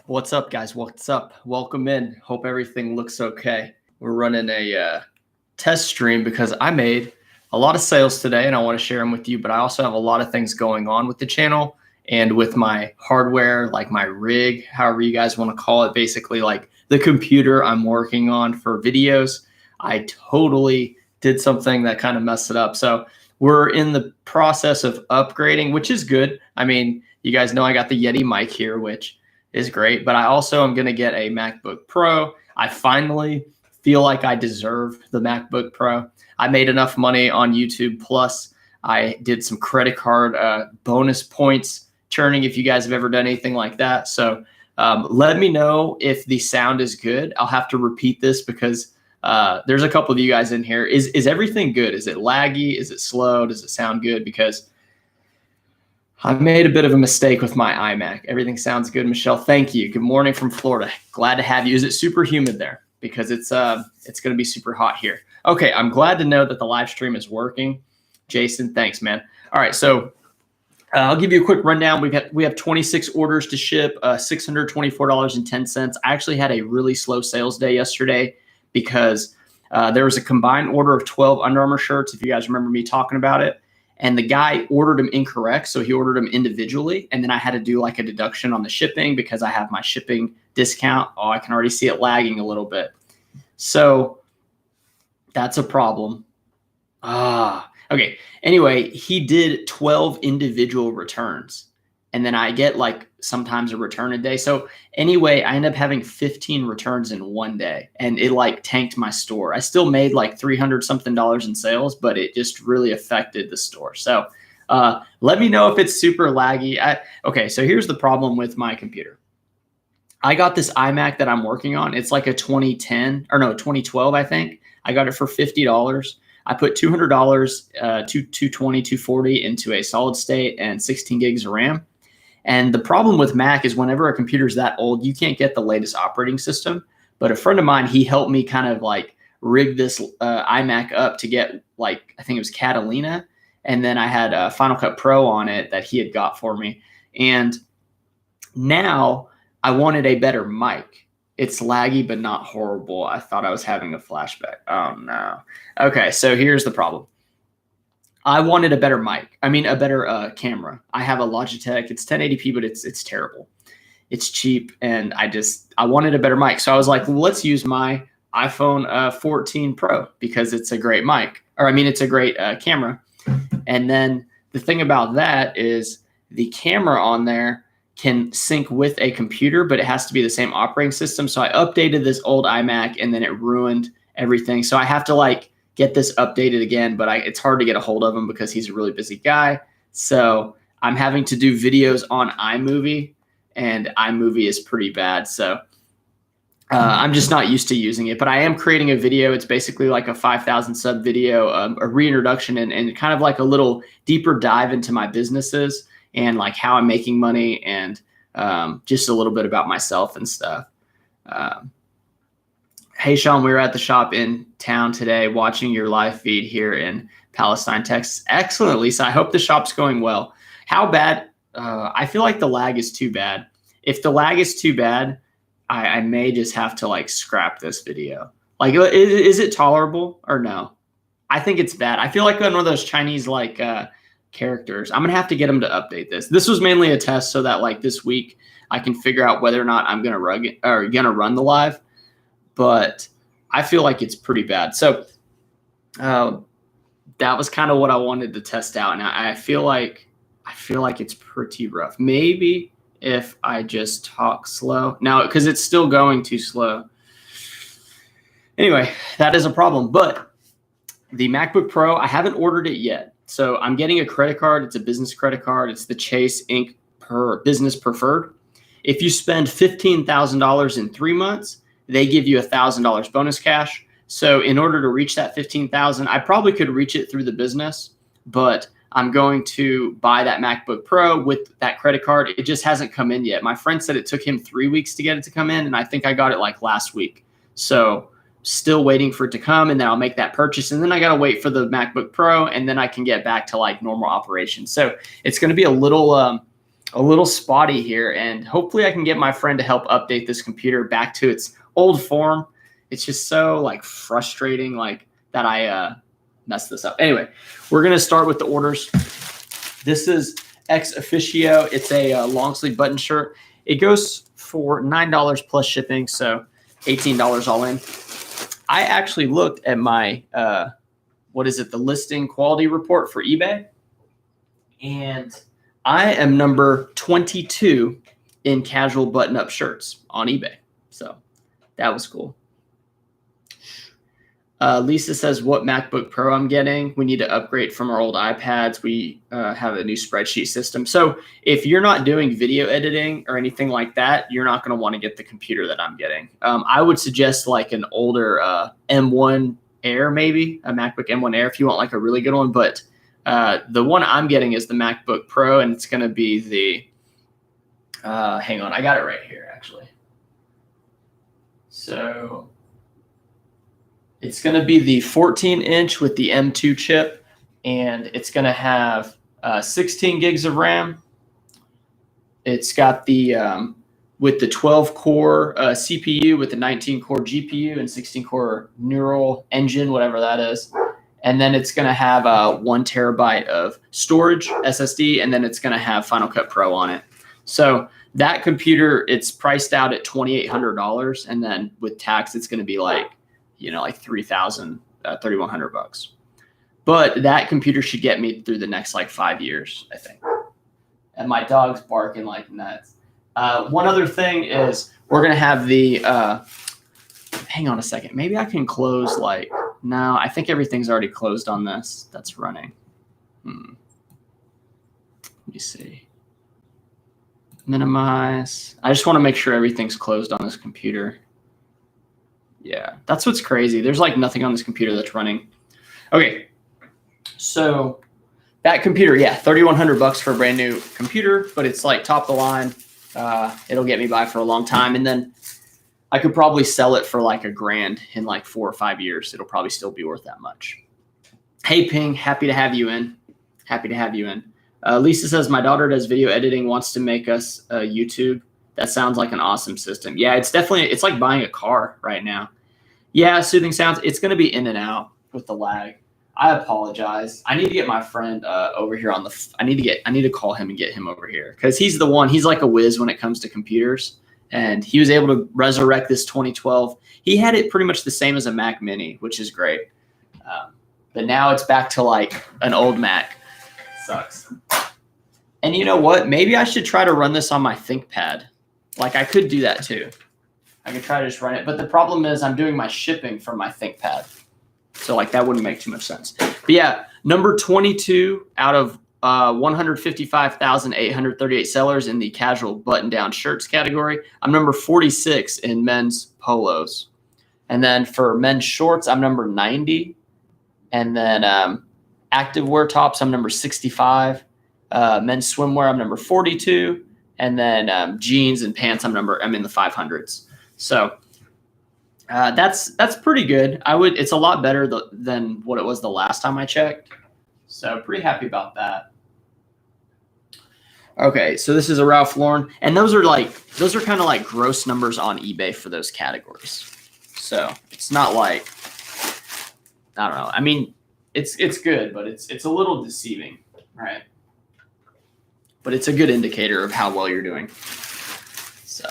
What's up, guys? What's up? Welcome in. Hope everything looks okay. We're running a test stream because I made a lot of sales today and I want to share them with you, but I also have a lot of things going on with the channel and with my hardware, like my rig, however you guys want to call it, basically like the computer I'm working on for videos. I totally did something that kind of messed it up. So we're in the process of upgrading, which is good. I mean, you guys know I got the Yeti mic here, which is great, but I also am going to get a MacBook Pro. I finally feel like I deserve the MacBook Pro. I made enough money on YouTube, plus I did some credit card bonus points churning, if you guys have ever done anything like that. So let me know if the sound is good. I'll have to repeat this because there's a couple of you guys in here. Is everything good? Is it laggy? Is it slow? Does it sound good? Because I made a bit of a mistake with my iMac. Everything sounds good, Michelle. Thank you. Good morning from Florida. Glad to have you. Is it super humid there? Because it's going to be super hot here. Okay, I'm glad to know that the live stream is working. Jason, thanks, man. All right, so I'll give you a quick rundown. We have 26 orders to ship, $624.10. I actually had a really slow sales day yesterday because there was a combined order of 12 Under Armour shirts, if you guys remember me talking about it. And the guy ordered them incorrect, so he ordered them individually. And then I had to do like a deduction on the shipping because I have my shipping discount. Oh, I can already see it lagging a little bit. So that's a problem. Okay. Anyway, he did 12 individual returns. And then I get like sometimes a return a day. So anyway, I end up having 15 returns in one day and it like tanked my store. I still made like $300 something in sales, but it just really affected the store. So let me know if it's super laggy. Okay, so here's the problem with my computer. I got this iMac that I'm working on. It's like a 2012, I think. I got it for $50. I put $200, 220, 240 into a solid state and 16 gigs of RAM. And the problem with Mac is whenever a computer is that old, you can't get the latest operating system. But a friend of mine, he helped me kind of like rig this iMac up to get like, I think it was Catalina. And then I had Final Cut Pro on it that he had got for me. And now I wanted a better mic. It's laggy, but not horrible. I thought I was having a flashback. Oh, no. Okay, so here's the problem. I wanted a better mic. I mean, a better camera. I have a Logitech. It's 1080p, but it's terrible. It's cheap, and I wanted a better mic. So I was like, well, let's use my iPhone 14 Pro because it's a great mic. Or, I mean, it's a great camera. And then the thing about that is the camera on there can sync with a computer, but it has to be the same operating system. So I updated this old iMac and then it ruined everything. So I have to like get this updated again, but it's hard to get a hold of him because he's a really busy guy. So I'm having to do videos on iMovie, and iMovie is pretty bad. So I'm just not used to using it, but I am creating a video. It's basically like a 5,000 sub video, a reintroduction and kind of like a little deeper dive into my businesses and like how I'm making money and just a little bit about myself and stuff. Hey, Sean, we were at the shop in town today watching your live feed here in Palestine, Texas. Excellent, Lisa. I hope the shop's going well. How bad? I feel like the lag is too bad. If the lag is too bad, I may just have to like scrap this video. Like, is it tolerable or no? I think it's bad. I feel like one of those Chinese like characters. I'm gonna have to get them to update this. This was mainly a test so that like this week I can figure out whether or not I'm gonna run the live. But I feel like it's pretty bad. So that was kind of what I wanted to test out, and I feel like it's pretty rough. Maybe if I just talk slow now, because it's still going too slow. Anyway, that is a problem. But the MacBook Pro, I haven't ordered it yet. So I'm getting a credit card. It's a business credit card. It's the Chase Inc. Business Preferred. If you spend $15,000 in 3 months, they give you $1,000 bonus cash. So in order to reach that $15,000, I probably could reach it through the business, but I'm going to buy that MacBook Pro with that credit card. It just hasn't come in yet. My friend said it took him 3 weeks to get it to come in, and I think I got it like last week. So still waiting for it to come, and then I'll make that purchase. And then I got to wait for the MacBook Pro, and then I can get back to like normal operations. So it's going to be a little a little spotty here, and hopefully I can get my friend to help update this computer back to its old form. It's just so like frustrating like that I messed this up. Anyway, we're going to start with the orders. This is Ex Officio. It's a long sleeve button shirt. It goes for $9 plus shipping, so $18 all in. I actually looked at my, the listing quality report for eBay, and I am number 22 in casual button-up shirts on eBay. So that was cool. Lisa says, what MacBook Pro I'm getting. We need to upgrade from our old iPads. We have a new spreadsheet system. So if you're not doing video editing or anything like that, you're not going to want to get the computer that I'm getting. I would suggest like an older M1 Air, maybe a MacBook M1 Air if you want like a really good one. But the one I'm getting is the MacBook Pro, and it's going to be the, hang on, I got it right here actually. So it's going to be the 14-inch with the M2 chip, and it's going to have 16 gigs of RAM. It's got the with the 12-core CPU with the 19-core GPU and 16-core neural engine, whatever that is. And then it's going to have 1 terabyte of storage SSD, and then it's going to have Final Cut Pro on it. So that computer, it's priced out at $2,800, and then with tax, it's going to be like, like $3,100. But that computer should get me through the next like 5 years, I think. And my dog's barking like nuts. One other thing is we're going to have the, hang on a second. Maybe I can close no, I think everything's already closed on this that's running. Let me see. Minimize. I just want to make sure everything's closed on this computer. Yeah, that's what's crazy. There's like nothing on this computer that's running. Okay, so that computer, yeah, $3,100 for a brand new computer, but it's like top of the line. It'll get me by for a long time, and then I could probably sell it for like $1,000 in like 4 or 5 years. It'll probably still be worth that much. Hey, Ping, happy to have you in. Happy to have you in. Lisa says, my daughter does video editing, wants to make us YouTube. That sounds like an awesome system. Yeah, it's like buying a car right now. Yeah, soothing sounds. It's going to be in and out with the lag. I apologize. I need to get my friend over here on the. I need to call him and get him over here because he's the one. He's like a whiz when it comes to computers, and he was able to resurrect this 2012. He had it pretty much the same as a Mac Mini, which is great. But now it's back to like an old Mac. Sucks. And you know what? Maybe I should try to run this on my ThinkPad. Like I could do that too. I could try to just run it. But the problem is I'm doing my shipping from my ThinkPad. So like that wouldn't make too much sense. But yeah, number 22 out of 155,838 sellers in the casual button-down shirts category. I'm number 46 in men's polos. And then for men's shorts, I'm number 90. And then activewear tops, I'm number 65. Men's swimwear, I'm number 42. And then jeans and pants, I'm in the 500s. So that's pretty good. It's a lot better than what it was the last time I checked. So pretty happy about that. Okay, so this is a Ralph Lauren, and those are kind of like gross numbers on eBay for those categories. So it's not like, I don't know. I mean, it's good, but it's a little deceiving, right? But it's a good indicator of how well you're doing. So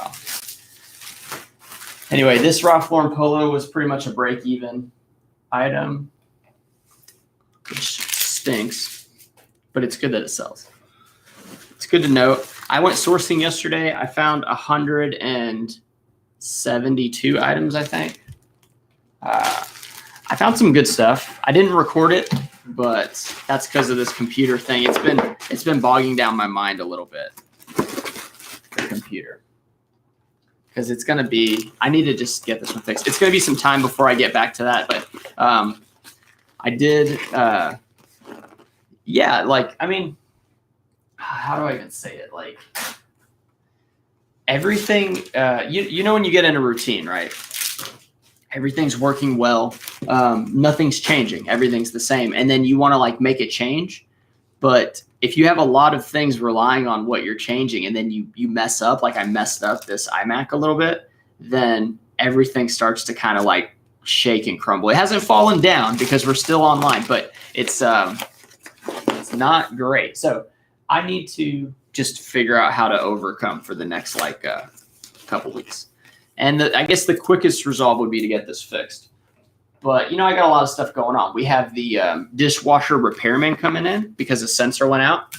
anyway, this Ralph Lauren polo was pretty much a break-even item, which stinks, but it's good that it sells. It's good to note. I went sourcing yesterday. I found 172 items, I think. I found some good stuff. I didn't record it, but that's because of this computer thing. It's been bogging down my mind a little bit, the computer. Because it's going to be, I need to just get this one fixed. It's going to be some time before I get back to that. But I did, yeah, like, I mean, how do I even say it? Like everything, you know, when you get in a routine, right? Everything's working well. Nothing's changing. Everything's the same. And then you want to like make a change. But if you have a lot of things relying on what you're changing and then you mess up, like I messed up this iMac a little bit, then everything starts to kind of like shake and crumble. It hasn't fallen down because we're still online, but it's not great. So I need to just figure out how to overcome for the next like couple weeks. And I guess the quickest resolve would be to get this fixed. But, you know, I got a lot of stuff going on. We have the dishwasher repairman coming in because the sensor went out.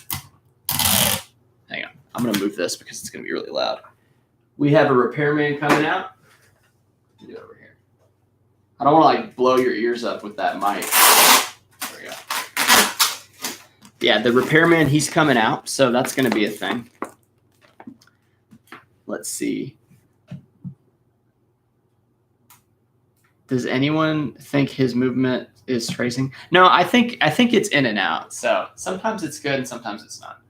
Hang on. I'm going to move this because it's going to be really loud. We have a repairman coming out. Get over here. I don't want to like blow your ears up with that mic. There we go. Yeah, the repairman, he's coming out. So that's going to be a thing. Let's see. Does anyone think his movement is tracing? No, I think it's in and out. So sometimes it's good and sometimes it's not.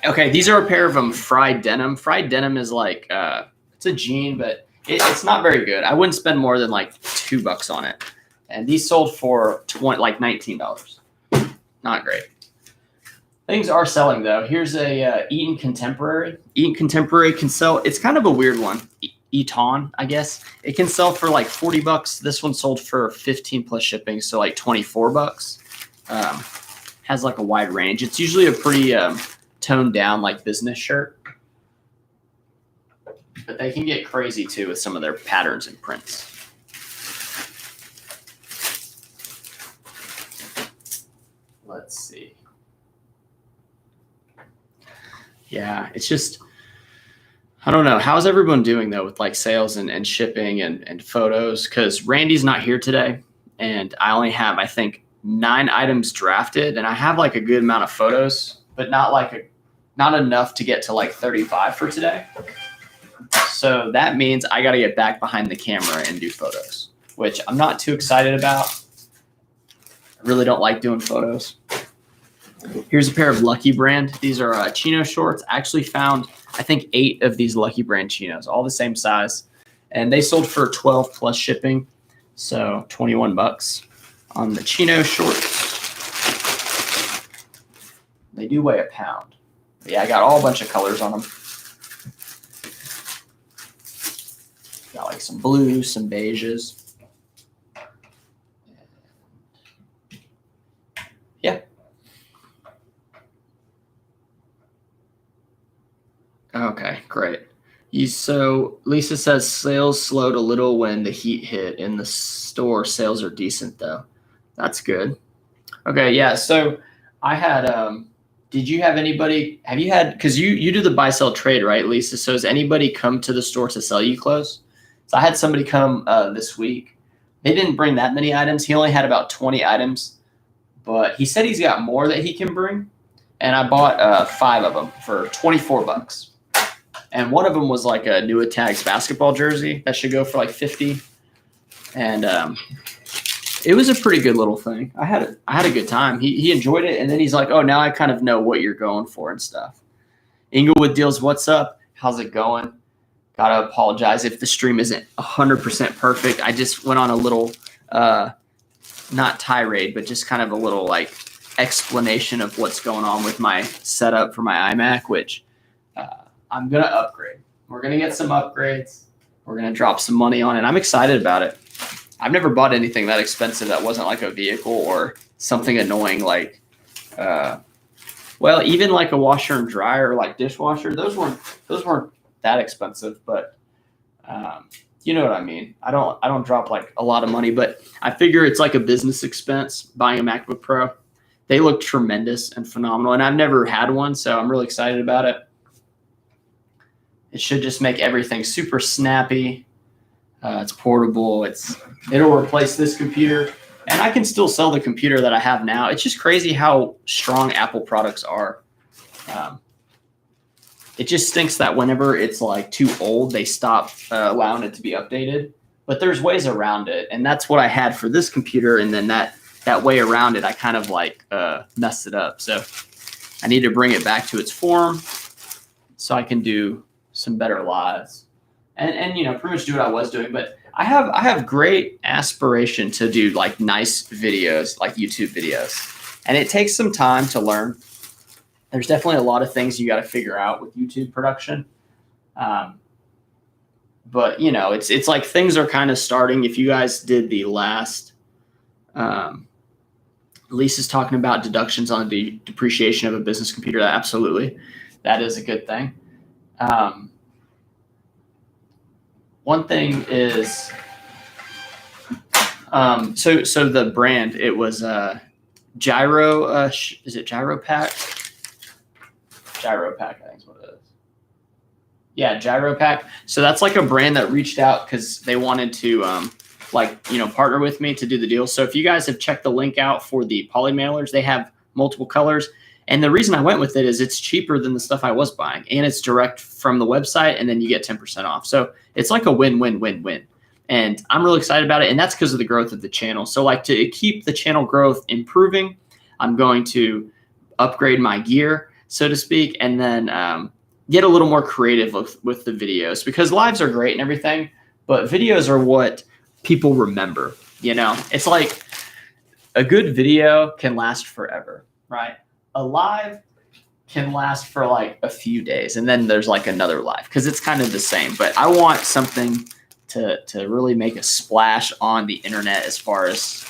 Okay, these are a pair of fried denim. Fried denim is like it's a jean, but it's not very good. I wouldn't spend more than like $2 on it. And these sold for $19. Not great. Things are selling though. Here's a Eaton Contemporary. Eaton Contemporary can sell. It's kind of a weird one. Eton, I guess. It can sell for like $40. This one sold for 15 plus shipping, so like $24. Has like a wide range. It's usually a pretty toned down like business shirt, but they can get crazy too with some of their patterns and prints. Let's see. Yeah, it's just, I don't know. How's everyone doing though with like sales and shipping and photos? Because Randy's not here today and I only have, I think, 9 items drafted and I have like a good amount of photos, but not enough to get to like 35 for today. So that means I got to get back behind the camera and do photos, which I'm not too excited about. I really don't like doing photos. Here's a pair of Lucky brand. These are chino shorts. I actually found, I think, 8 of these Lucky brand chinos, all the same size. And they sold for 12 plus shipping. So $21 on the chino shorts. They do weigh a pound. But yeah, I got all a bunch of colors on them. Got like some blues, some beiges. Yeah. Okay, great. So Lisa says sales slowed a little when the heat hit. In the store, sales are decent though. That's good. Okay, yeah. So I had, did you have anybody, have you had, because you do the buy sell trade, right, Lisa? So has anybody come to the store to sell you clothes? So I had somebody come this week. They didn't bring that many items. He only had about 20 items, but he said he's got more that he can bring. And I bought 5 of them for $24. And one of them was like a new Tags basketball jersey that should go for like 50. And it was a pretty good little thing. I had a good time. He enjoyed it. And then he's like, oh, now I kind of know what you're going for and stuff. Inglewood Deals, what's up? How's it going? Gotta apologize if the stream isn't 100% perfect. I just went on a little, not tirade, but just kind of a little like explanation of what's going on with my setup for my iMac, which I'm going to upgrade. We're going to get some upgrades. We're going to drop some money on it. I'm excited about it. I've never bought anything that expensive that wasn't like a vehicle or something annoying like, well, even like a washer and dryer, like dishwasher. Those weren't that expensive, but you know what I mean. I don't drop like a lot of money, but I figure it's like a business expense buying a MacBook Pro. They look tremendous and phenomenal, and I've never had one, so I'm really excited about it. It should just make everything super snappy. It's portable. It'll replace this computer, and I can still sell the computer that I have now. It's just crazy how strong Apple products are. It just stinks that whenever it's like too old, they stop allowing it to be updated. But there's ways around it, and that's what I had for this computer. And then that way around it, I kind of like messed it up. So I need to bring it back to its form so I can do some better lives and you know, pretty much do what I was doing. But I have great aspiration to do like nice videos, like YouTube videos. And it takes some time to learn. There's definitely a lot of things you got to figure out with YouTube production. But you know, it's like things are kind of starting. If you guys did the last, Lisa's talking about deductions on the depreciation of a business computer. Absolutely, that is a good thing. One thing is, so the brand, it was Gyro. Is it Gyro Pack? Gyro Pack, I think is what it is. Yeah, Gyro Pack. So that's like a brand that reached out because they wanted to partner with me to do the deal. So if you guys have checked the link out for the poly mailers, they have multiple colors. And the reason I went with it is it's cheaper than the stuff I was buying, and it's direct from the website, and then you get 10% off. So it's like a win-win-win-win. And I'm really excited about it, and that's because of the growth of the channel. So like to keep the channel growth improving, I'm going to upgrade my gear, so to speak, and then get a little more creative with the videos, because lives are great and everything, but videos are what people remember. You know, it's like a good video can last forever, right? A live can last for like a few days, and then there's like another live, because it's kind of the same. But I want something to really make a splash on the internet, as far as,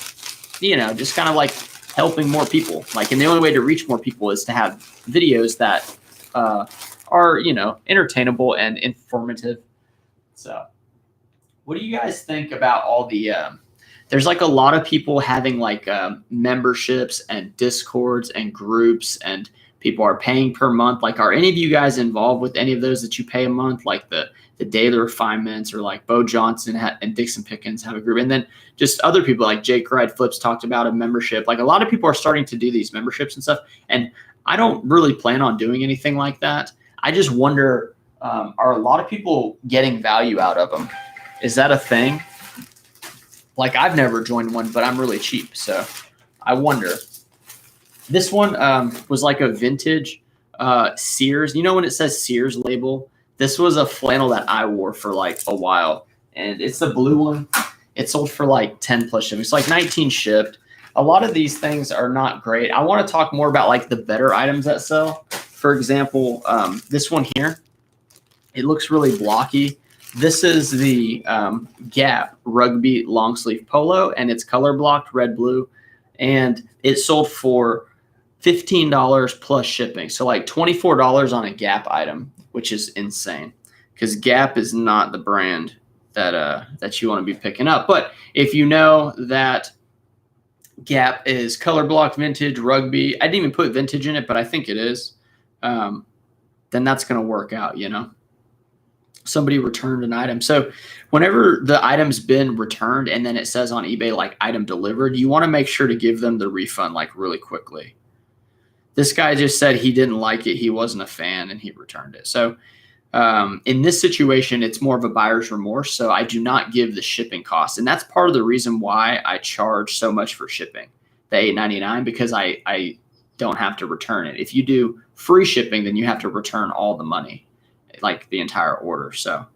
you know, just kind of like helping more people. Like, and the only way to reach more people is to have videos that are, you know, entertainable and informative. So what do you guys think about all the there's like a lot of people having like memberships and discords and groups, and people are paying per month. Like, are any of you guys involved with any of those that you pay a month? Like the Daily Refinements, or like Bo Johnson and Dixon Pickens have a group. And then just other people like Jake Ride Flips talked about a membership. Like, a lot of people are starting to do these memberships and stuff. And I don't really plan on doing anything like that. I just wonder, are a lot of people getting value out of them? Is that a thing? Like, I've never joined one, but I'm really cheap. So I wonder. This one was like a vintage Sears. You know when it says Sears label? This was a flannel that I wore for like a while. And it's the blue one. It sold for like 10 plus shipping. It's like 19 shipped. A lot of these things are not great. I want to talk more about like the better items that sell. For example, this one here, it looks really blocky. This is the Gap Rugby long sleeve polo, and it's color blocked red, blue, and it sold for $15 plus shipping. So like $24 on a Gap item, which is insane, because Gap is not the brand that you want to be picking up. But if you know that Gap is color blocked, vintage, rugby, I didn't even put vintage in it, but I think it is, then that's going to work out, you know. Somebody returned an item. So whenever the item's been returned and then it says on eBay like item delivered, you want to make sure to give them the refund like really quickly. This guy just said he didn't like it. He wasn't a fan and he returned it. So in this situation, it's more of a buyer's remorse. So I do not give the shipping cost. And that's part of the reason why I charge so much for shipping, the $8.99, because I don't have to return it. If you do free shipping, then you have to return all the money, like the entire order. So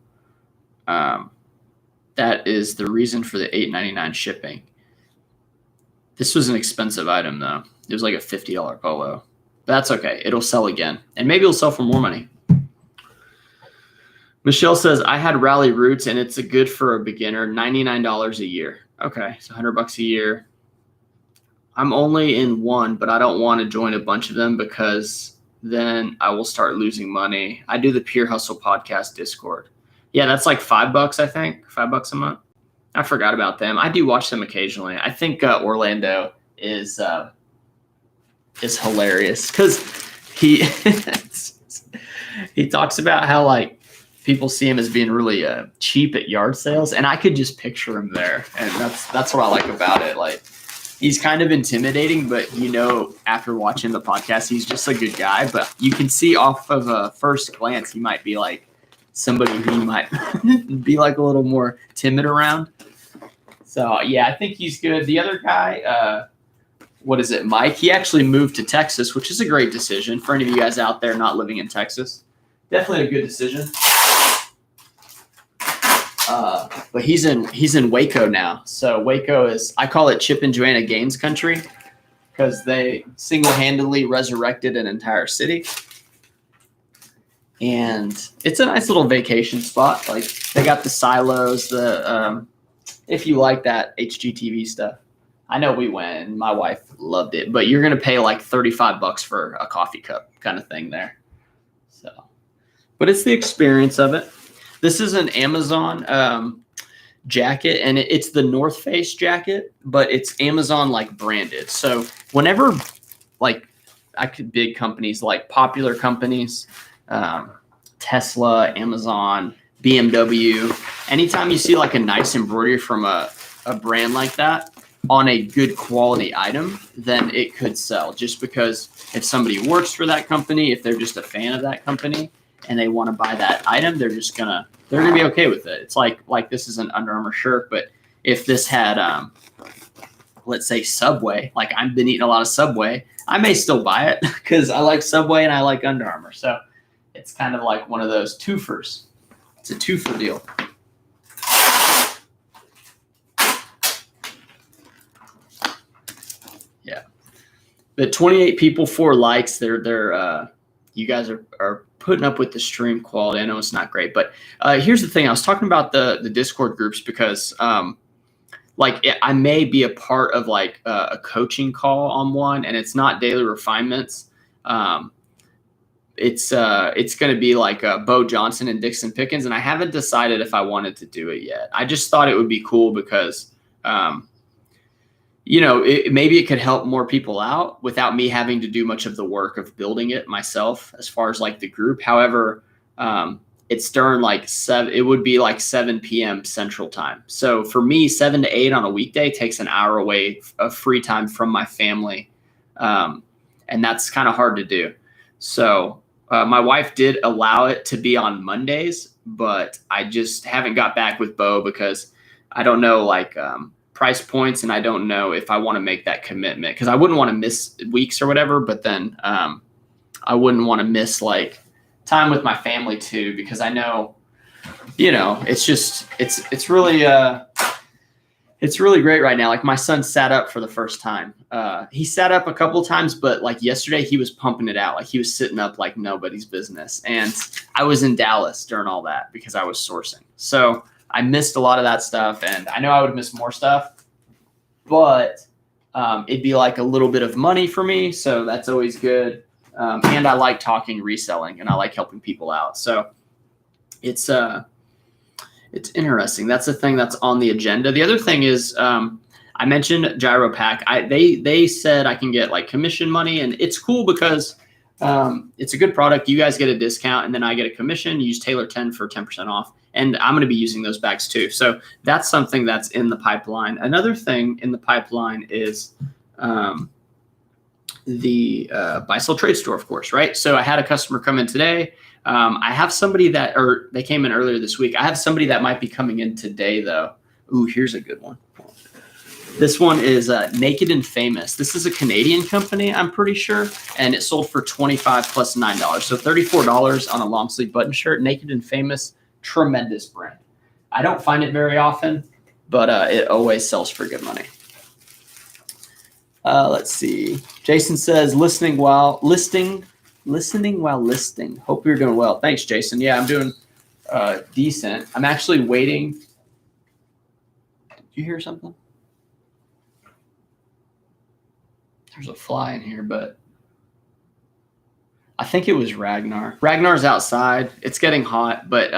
that is the reason for the $8.99 shipping. This was an expensive item though. It was like a $50 polo. But that's okay. It'll sell again. And maybe it'll sell for more money. Michelle says, I had Rally Roots and it's a good for a beginner, $99 a year. Okay, so $100 a year. I'm only in one, but I don't want to join a bunch of them because then I will start losing money. I do the Pure Hustle podcast Discord. Yeah, that's like $5, I think. $5 a month. I forgot about them. I do watch them occasionally. I think Orlando is hilarious because he he talks about how like people see him as being really cheap at yard sales, and I could just picture him there, and that's what I like about it. Like, he's kind of intimidating, but you know, after watching the podcast, he's just a good guy. But you can see off of a first glance, he might be like somebody who you might be like a little more timid around. So yeah, I think he's good. The other guy, what is it, Mike? He actually moved to Texas, which is a great decision for any of you guys out there not living in Texas. Definitely a good decision. But he's in Waco now. So Waco is, I call it Chip and Joanna Gaines country. because they single-handedly resurrected an entire city. And it's a nice little vacation spot. Like they got the silos, if you like that HGTV stuff. I know we went and my wife loved it, but you're going to pay like $35 for a coffee cup kind of thing there. So, but it's the experience of it. This is an Amazon jacket, and it's the North Face jacket, but it's Amazon like branded. So whenever like big companies, like popular companies, Tesla, Amazon, BMW, anytime you see like a nice embroidery from a brand like that on a good quality item, then it could sell, just because if somebody works for that company, if they're just a fan of that company and they want to buy that item, they're gonna be okay with it. It's like this is an Under Armour shirt, but if this had let's say Subway, like I've been eating a lot of Subway, I may still buy it because I like Subway and I like Under Armour. So it's kind of like one of those twofers. It's a twofer deal. Yeah. But 28 people, 4 likes. They're you guys are putting up with the stream quality. I know it's not great, but here's the thing. I was talking about the Discord groups because I may be a part of like a coaching call on one, and it's not daily refinements. It's going to be like Bo Johnson and Dixon Pickens, and I haven't decided if I wanted to do it yet. I just thought it would be cool because, maybe it could help more people out without me having to do much of the work of building it myself as far as like the group. However, it's during like 7, it would be like 7 p.m. Central Time. So for me, 7 to 8 on a weekday takes an hour away of free time from my family. And that's kind of hard to do. So my wife did allow it to be on Mondays, but I just haven't got back with Bo because I don't know price points, and I don't know if I want to make that commitment, because I wouldn't want to miss weeks or whatever, but then I wouldn't want to miss like time with my family too, because I know, it's really great right now. Like my son sat up for the first time. He sat up a couple of times, but like yesterday he was pumping it out. Like he was sitting up like nobody's business. And I was in Dallas during all that because I was sourcing. So I missed a lot of that stuff, and I know I would miss more stuff, but it'd be like a little bit of money for me. So that's always good. And I like talking reselling, and I like helping people out. So it's interesting. That's the thing that's on the agenda. The other thing is, I mentioned GyroPack. They said I can get like commission money, and it's cool because it's a good product. You guys get a discount, and then I get a commission. You use Taylor 10 for 10% off, and I'm going to be using those bags too. So that's something that's in the pipeline. Another thing in the pipeline is the buy sell trade store, of course, right? So I had a customer come in today. I have somebody they came in earlier this week. I have somebody that might be coming in today though. Ooh, here's a good one. This one is Naked and Famous. This is a Canadian company, I'm pretty sure, and it sold for $25 plus $9. So $34 on a long sleeve button shirt. Naked and Famous, tremendous brand. I don't find it very often, but it always sells for good money. Let's see. Jason says, listening while listing. Hope you're doing well. Thanks, Jason. Yeah, I'm doing decent. I'm actually waiting. Did you hear something? There's a fly in here, but I think it was Ragnar. Ragnar's outside. It's getting hot, but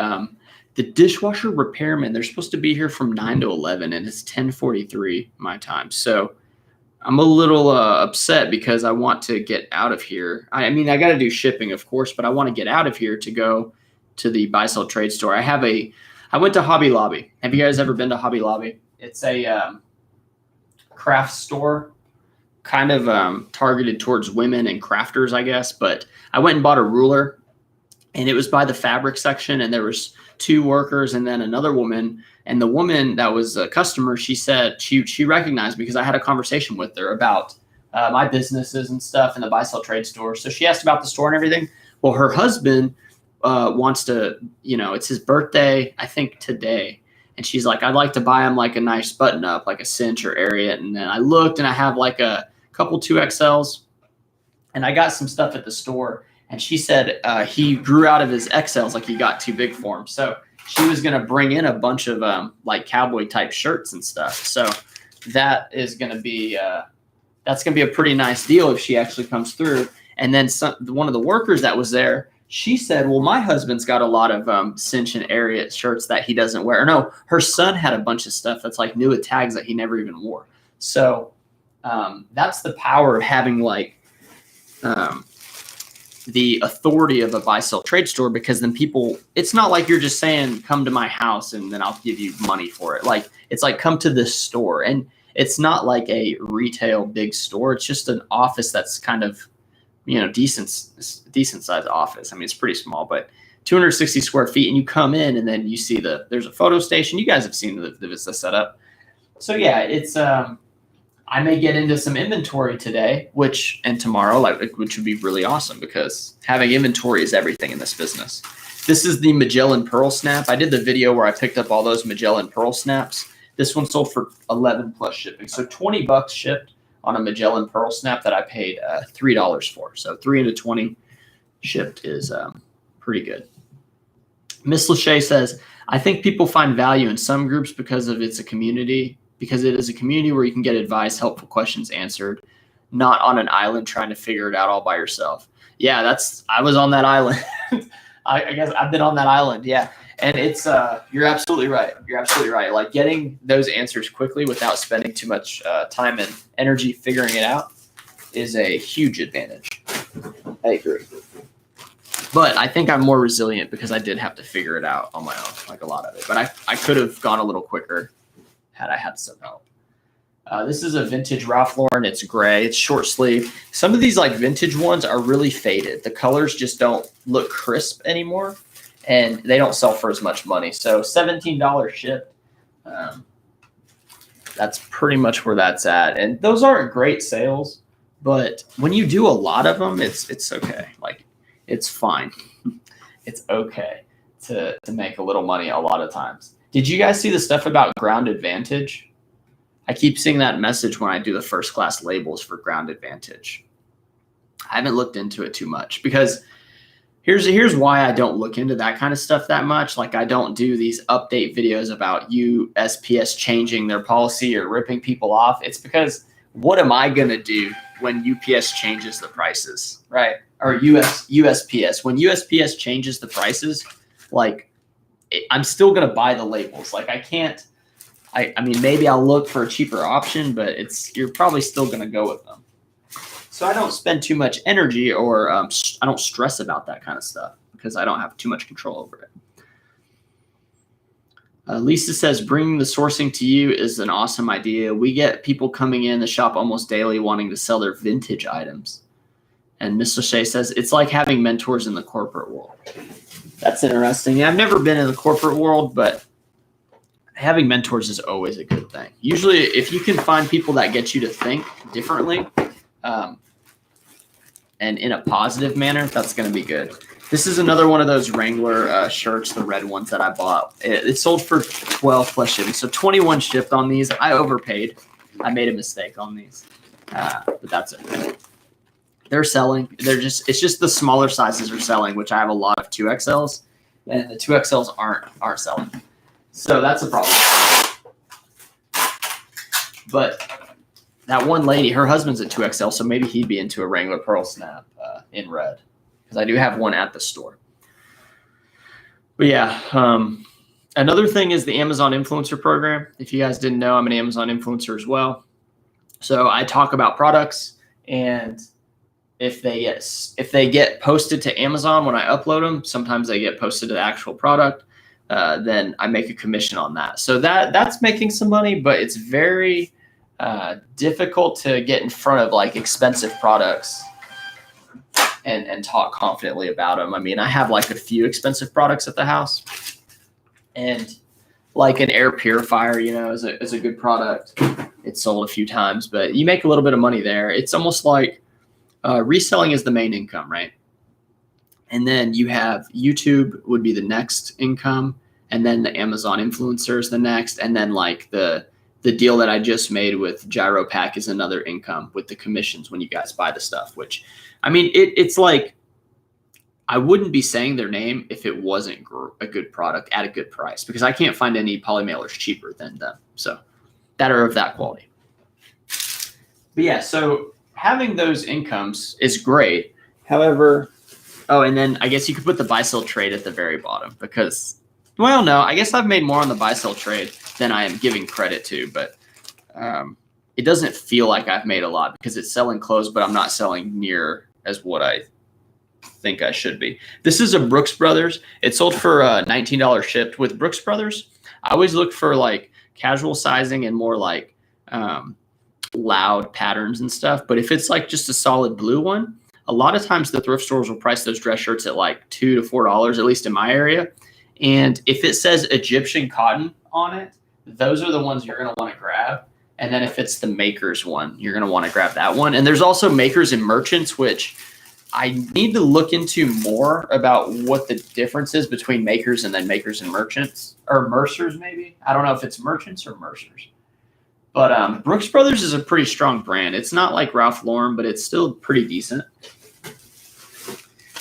the dishwasher repairman, they're supposed to be here from 9 to 11, and it's 10:43 my time. So I'm a little upset because I want to get out of here. I mean, I got to do shipping, of course, but I want to get out of here to go to the buy sell trade store. I went to Hobby Lobby. Have you guys ever been to Hobby Lobby? It's a craft store, kind of targeted towards women and crafters, I guess. But I went and bought a ruler, and it was by the fabric section, and there was 2 workers and then another woman. And the woman that was a customer, she said she recognized me because I had a conversation with her about my businesses and stuff in the buy sell trade store. So she asked about the store and everything. Well, her husband wants to, it's his birthday, I think today. And she's like, I'd like to buy him like a nice button up, like a cinch or Ariat. And then I looked, and I have like a couple 2XLs, and I got some stuff at the store. And she said he grew out of his XLs, like he got too big for him. So she was going to bring in a bunch of like cowboy type shirts and stuff. So that is going to be that's going to be a pretty nice deal if she actually comes through. And then one of the workers that was there, she said, well, my husband's got a lot of cinch and Ariat shirts that he doesn't wear. Or no, her son had a bunch of stuff that's like new with tags that he never even wore. So that's the power of having like the authority of a buy sell trade store, because then people, it's not like you're just saying, come to my house and then I'll give you money for it. Like, it's like, come to this store. And it's not like a retail big store. It's just an office that's kind of, you know, decent sized office. I mean, it's pretty small, but 260 square feet, and you come in and then you see there's a photo station. You guys have seen the setup. So yeah, it's, I may get into some inventory today, and tomorrow, which would be really awesome, because having inventory is everything in this business. This is the Magellan Pearl Snap. I did the video where I picked up all those Magellan Pearl Snaps. This one sold for 11 plus shipping. So 20 bucks shipped on a Magellan Pearl Snap that I paid $3 for. So 3 into 20 shipped is pretty good. Miss Lachey says, I think people find value in some groups because it is a community where you can get advice, helpful questions answered, not on an island trying to figure it out all by yourself. Yeah, I was on that island. I guess I've been on that island. Yeah. And it's, you're absolutely right. You're absolutely right. Like, getting those answers quickly without spending too much time and energy figuring it out is a huge advantage. I agree. But I think I'm more resilient because I did have to figure it out on my own, like a lot of it. But I could have gone a little quicker had I had some help. This is a vintage Ralph Lauren. It's gray. It's short sleeve. Some of these like vintage ones are really faded. The colors just don't look crisp anymore, and they don't sell for as much money. So $17 shipped. That's pretty much where that's at. And those aren't great sales, but when you do a lot of them, it's okay. Like, it's fine. It's okay to make a little money a lot of times. Did you guys see the stuff about Ground Advantage? I keep seeing that message when I do the first class labels for Ground Advantage. I haven't looked into it too much, because here's why I don't look into that kind of stuff that much. Like, I don't do these update videos about USPS changing their policy or ripping people off. It's because, what am I going to do when UPS changes the prices, right? Or USPS. When USPS changes the prices, like, I'm still going to buy the labels. Like, I can't, I mean, maybe I'll look for a cheaper option, but you're probably still going to go with them. So I don't spend too much energy, or I don't stress about that kind of stuff, because I don't have too much control over it. Lisa says, bringing the sourcing to you is an awesome idea. We get people coming in the shop almost daily wanting to sell their vintage items. And Miss Lachey says, it's like having mentors in the corporate world. That's interesting. I've never been in the corporate world, but having mentors is always a good thing. Usually, if you can find people that get you to think differently, and in a positive manner, that's going to be good. This is another one of those Wrangler shirts, the red ones that I bought. It sold for 12 plus shipping, so 21 shipped on these. I overpaid. I made a mistake on these, but that's okay. They're selling. It's just the smaller sizes are selling, which I have a lot of 2XLs, and the 2XLs aren't selling. So that's a problem. But that one lady, her husband's a 2XL, so maybe he'd be into a Wrangler Pearl Snap in red, because I do have one at the store. But yeah, another thing is the Amazon Influencer Program. If you guys didn't know, I'm an Amazon influencer as well. So I talk about products, and if they get posted to Amazon when I upload them, sometimes they get posted to the actual product. Then I make a commission on that. So that's making some money, but it's very difficult to get in front of like expensive products and talk confidently about them. I mean, I have like a few expensive products at the house, and like an air purifier, is a good product. It's sold a few times, but you make a little bit of money there. It's almost like reselling is the main income, right? And then you have YouTube would be the next income, and then the Amazon influencers the next, and then like the the deal that I just made with Gyro Pack is another income with the commissions when you guys buy the stuff, which, I mean, it's like, I wouldn't be saying their name if it wasn't a good product at a good price, because I can't find any poly mailers cheaper than them. So that are of that quality. But yeah, so having those incomes is great. However, oh, and then I guess you could put the buy sell trade at the very bottom, because, well, no, I guess I've made more on the buy sell trade than I am giving credit to, but it doesn't feel like I've made a lot because it's selling close, but I'm not selling near as what I think I should be. This is a Brooks Brothers. It sold for $19 shipped. With Brooks Brothers, I always look for like casual sizing and more like loud patterns and stuff. But if it's like just a solid blue one, a lot of times the thrift stores will price those dress shirts at like $2 to $4, at least in my area. And if it says Egyptian cotton on it, those are the ones you're going to want to grab. And then if it's the Makers one, you're going to want to grab that one. And there's also Makers and Merchants, which I need to look into more about what the difference is between Makers and then Makers and Merchants, or Mercers maybe. I don't know if it's Merchants or Mercers. But Brooks Brothers is a pretty strong brand. It's not like Ralph Lauren, but it's still pretty decent.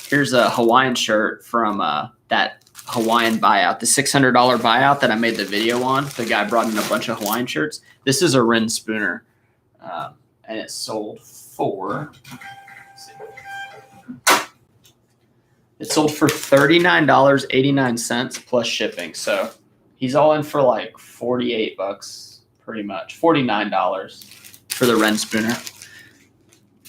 Here's a Hawaiian shirt from that Hawaiian buyout, the $600 buyout that I made the video on. The guy brought in a bunch of Hawaiian shirts. This is a Ren Spooner, and it sold for, $39.89 plus shipping. So he's all in for like $48, pretty much $49 for the Ren Spooner.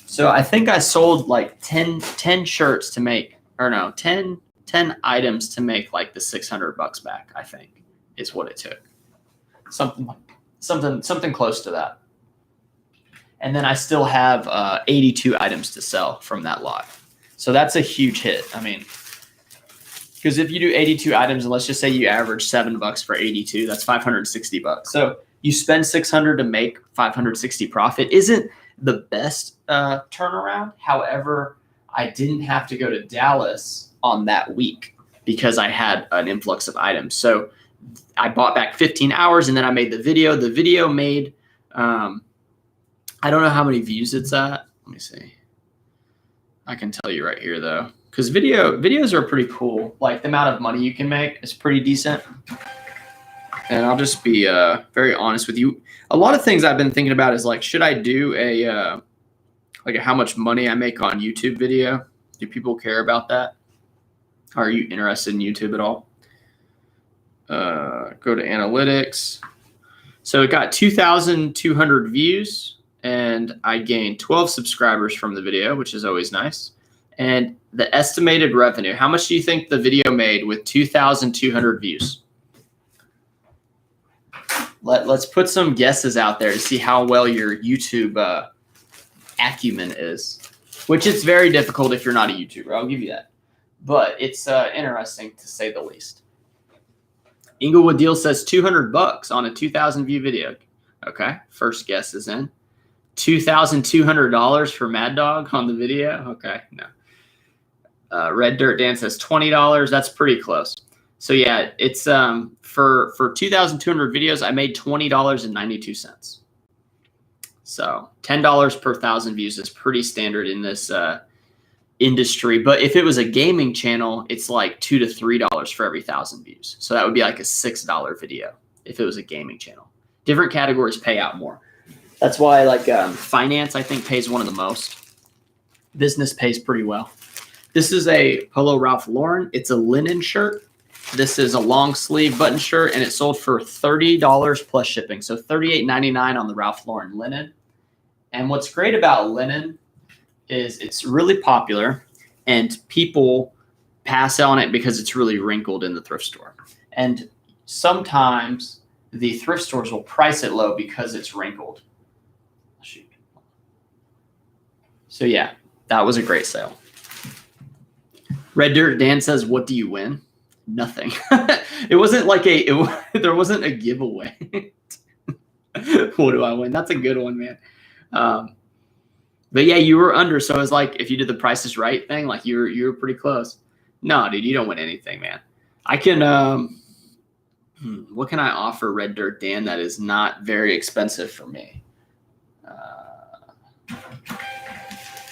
So I think I sold like 10 shirts to make, or no, 10 items to make like the $600 back, I think is what it took. Something close to that. And then I still have 82 items to sell from that lot. So that's a huge hit. I mean, because if you do 82 items, and let's just say you average $7 for 82, that's $560. So you spend $600 to make $560 profit. Isn't the best turnaround. However, I didn't have to go to Dallas on that week because I had an influx of items. So I bought back 15 hours and then I made the video. The video made, I don't know how many views it's at. Let me see. I can tell you right here though, because videos are pretty cool. Like the amount of money you can make is pretty decent. And I'll just be very honest with you. A lot of things I've been thinking about is like, should I do a how much money I make on YouTube video? Do people care about that? Are you interested in YouTube at all? Go to analytics. So it got 2,200 views and I gained 12 subscribers from the video, which is always nice. And the estimated revenue, how much do you think the video made with 2,200 views? Let's put some guesses out there to see how well your YouTube acumen is, which it's very difficult if you're not a YouTuber. I'll give you that. But it's interesting to say the least. Inglewood Deal says $200 on a 2,000 view video. Okay, first guess is in. $2,200 for Mad Dog on the video. Okay, no. Red Dirt Dan says $20. That's pretty close. So yeah, it's for 2,200 videos, I made $20.92. So $10 per 1,000 views is pretty standard in this industry. But if it was a gaming channel, it's like $2 to $3 for every 1,000 views. So that would be like a $6 video if it was a gaming channel. Different categories pay out more. That's why like finance, I think, pays one of the most. Business pays pretty well. This is a Polo Ralph Lauren. It's a linen shirt. This is a long sleeve button shirt, and it sold for $30 plus shipping. So $38.99 on the Ralph Lauren linen. And what's great about linen is it's really popular, and people pass on it because it's really wrinkled in the thrift store. And sometimes the thrift stores will price it low because it's wrinkled. Shoot. So yeah, that was a great sale. Red Dirt Dan says, "What do you win?" Nothing. It wasn't like there wasn't a giveaway. What do I win? That's a good one, man. But yeah, you were under. So it was like, if you did the Price is Right thing, like you were pretty close. No, dude, you don't win anything, man. I can, What can I offer Red Dirt Dan that is not very expensive for me?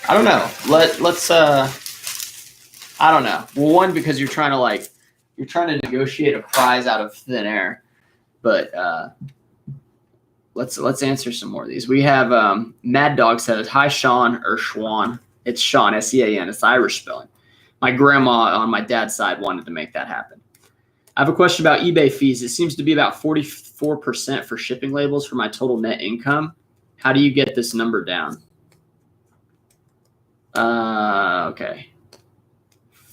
I don't know. Let's I don't know. Well, one, because you're trying to negotiate a prize out of thin air, but let's answer some more of these. We have Mad Dog says, "Hi Sean or Schwan." It's Sean, Sean. It's Irish spelling. My grandma on my dad's side wanted to make that happen. I have a question about eBay fees. It seems to be about 44% for shipping labels for my total net income. How do you get this number down? Okay.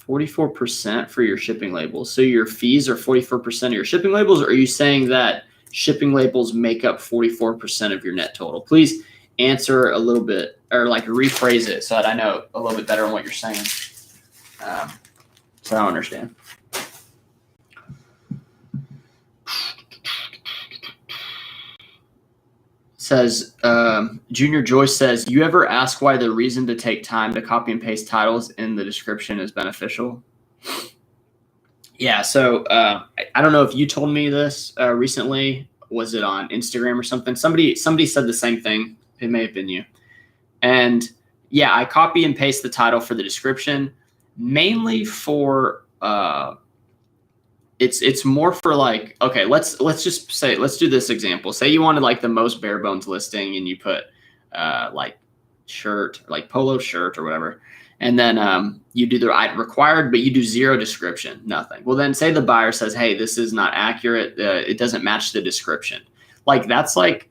44% for your shipping labels. So your fees are 44% of your shipping labels, or are you saying that shipping labels make up 44% of your net total? Please answer a little bit, or like rephrase it so that I know a little bit better on what you're saying. So I don't understand. Says Junior Joyce says, you ever ask why the reason to take time to copy and paste titles in the description is beneficial? Yeah, so I don't know if you told me this recently. Was it on Instagram or something? Somebody said the same thing. It may have been you. And yeah, I copy and paste the title for the description, mainly for it's more for like, okay, let's just say, let's do this example. Say you wanted like the most bare bones listing and you put like shirt, like polo shirt or whatever. And then you do the item required, but you do zero description, nothing. Well, then say the buyer says, hey, this is not accurate. It doesn't match the description. Like that's like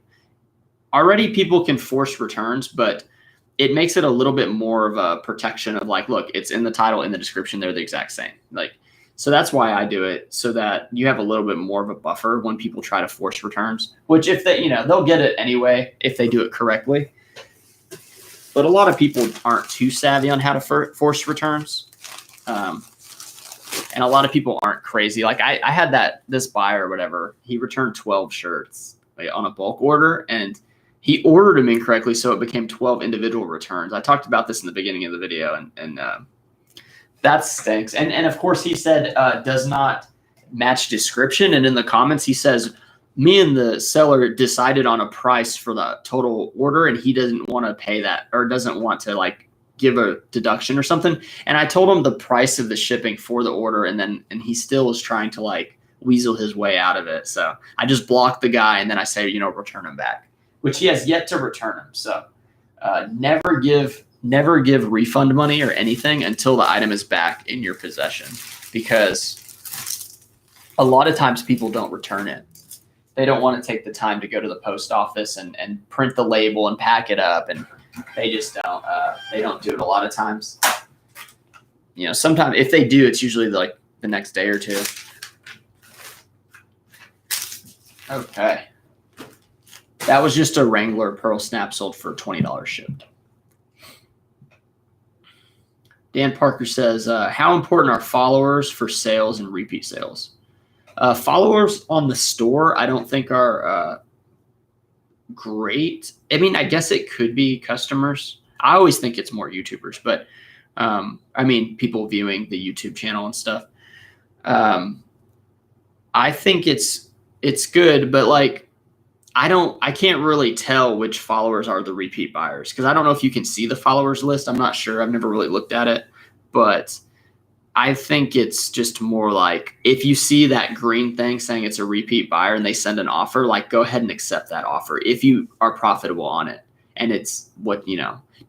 already people can force returns, but it makes it a little bit more of a protection of like, look, it's in the title, in the description, they're the exact same. Like, so that's why I do it, so that you have a little bit more of a buffer when people try to force returns, which if they, they'll get it anyway if they do it correctly. But a lot of people aren't too savvy on how to force returns. And a lot of people aren't crazy. Like I had this buyer or whatever, he returned 12 shirts on a bulk order, and he ordered them incorrectly. So it became 12 individual returns. I talked about this in the beginning of the video, and that stinks. And of course he said, does not match description. And in the comments, he says, me and the seller decided on a price for the total order, and he doesn't want to pay that, or doesn't want to like give a deduction or something. And I told him the price of the shipping for the order. And he still is trying to like weasel his way out of it. So I just blocked the guy, and then I say, return him back, which he has yet to return him. So never give refund money or anything until the item is back in your possession, because a lot of times people don't return it. They don't want to take the time to go to the post office and print the label and pack it up, and they just don't. They don't do it a lot of times. Sometimes if they do, it's usually like the next day or two. Okay, that was just a Wrangler Pearl Snap sold for $20 shipped. Dan Parker says, how important are followers for sales and repeat sales? Followers on the store, I don't think are great. I mean, I guess it could be customers. I always think it's more YouTubers, but I mean, people viewing the YouTube channel and stuff. I think it's good, but like, I can't really tell which followers are the repeat buyers, because I don't know if you can see the followers list. I'm not sure. I've never really looked at it, but I think it's just more like if you see that green thing saying it's a repeat buyer and they send an offer, like go ahead and accept that offer if you are profitable on it. And it's what,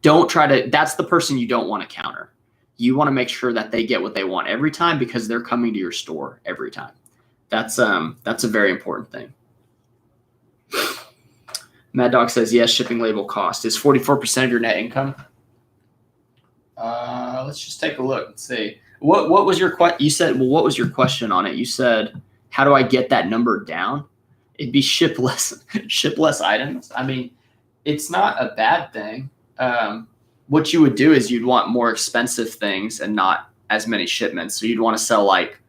don't try to, that's the person you don't want to counter. You want to make sure that they get what they want every time, because they're coming to your store every time. That's a very important thing. Mad Dog says, yes, shipping label cost is 44% of your net income. Let's just take a look and see. What was your question? You said, well, what was your question on it? You said, how do I get that number down? It'd be ship less items. I mean, it's not a bad thing. What you would do is you'd want more expensive things and not as many shipments. So you'd want to sell like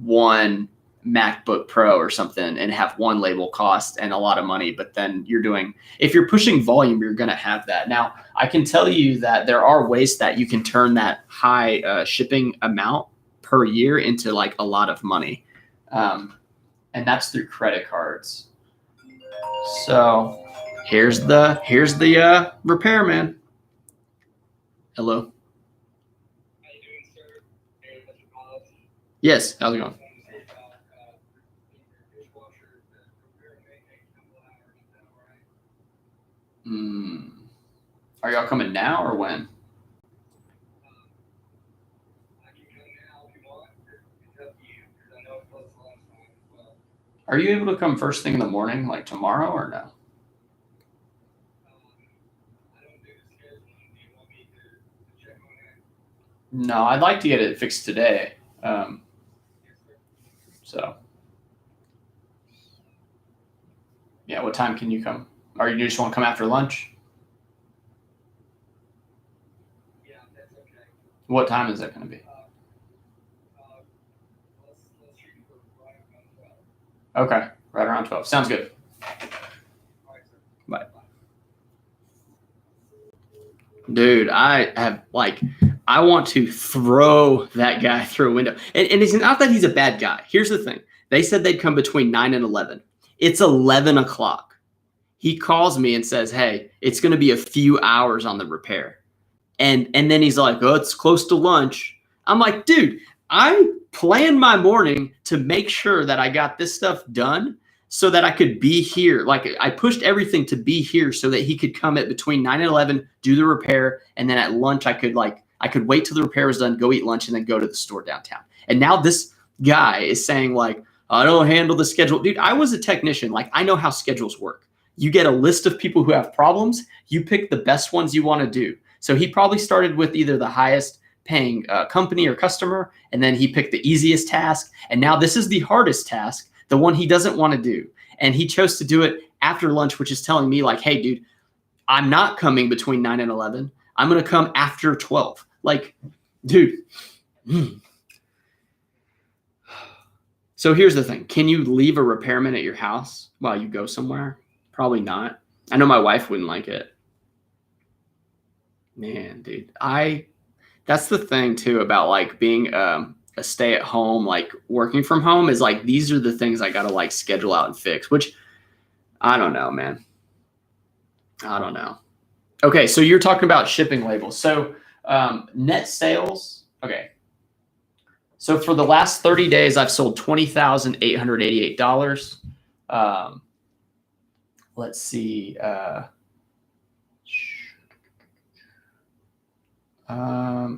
one MacBook Pro or something and have one label cost and a lot of money. But then if you're pushing volume, you're going to have that. Now, I can tell you that there are ways that you can turn that high shipping amount per year into like a lot of money. and that's through credit cards. So here's the repairman. Hello. How you doing, sir? Hey, Mr. Bob. Yes, how's it going? Are y'all coming now or when? Are you able to come first thing in the morning, like tomorrow, or no? No, I'd like to get it fixed today. So, yeah, what time can you come? Or you just want to come after lunch? Yeah, that's okay. What time is that going to be? Let's shoot for right around 12. Okay, right around 12. Sounds good. All right, sir. Bye. Dude, I want to throw that guy through a window. And it's not that he's a bad guy. Here's the thing. They said they'd come between 9 and 11. It's 11 o'clock. He calls me and says, hey, it's going to be a few hours on the repair. And then he's like, oh, it's close to lunch. I'm like, dude, I planned my morning to make sure that I got this stuff done so that I could be here. Like I pushed everything to be here so that he could come at between 9 and 11, do the repair. And then at lunch, I could wait till the repair was done, go eat lunch, and then go to the store downtown. And now this guy is saying like, I don't handle the schedule. Dude, I was a technician. Like I know how schedules work. You get a list of people who have problems. You pick the best ones you want to do. So he probably started with either the highest paying company or customer, and then he picked the easiest task. And now this is the hardest task, the one he doesn't want to do. And he chose to do it after lunch, which is telling me like, hey, dude, I'm not coming between 9 and 11. I'm going to come after 12. Like, dude. So here's the thing. Can you leave a repairman at your house while you go somewhere? Probably not. I know my wife wouldn't like it. Man, dude, that's the thing too about like being a stay at home, like working from home is like, these are the things I got to like schedule out and fix, which I don't know, man. I don't know. Okay. So you're talking about shipping labels. So net sales. Okay. So for the last 30 days, I've sold $20,888. Let's see.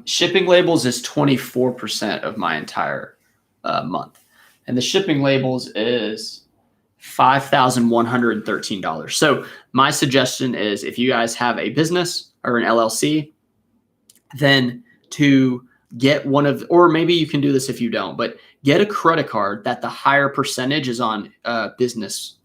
Shipping labels is 24% of my entire month. And the shipping labels is $5,113. So my suggestion is if you guys have a business or an LLC, then to get one of, or maybe you can do this if you don't, but get a credit card that the higher percentage is on business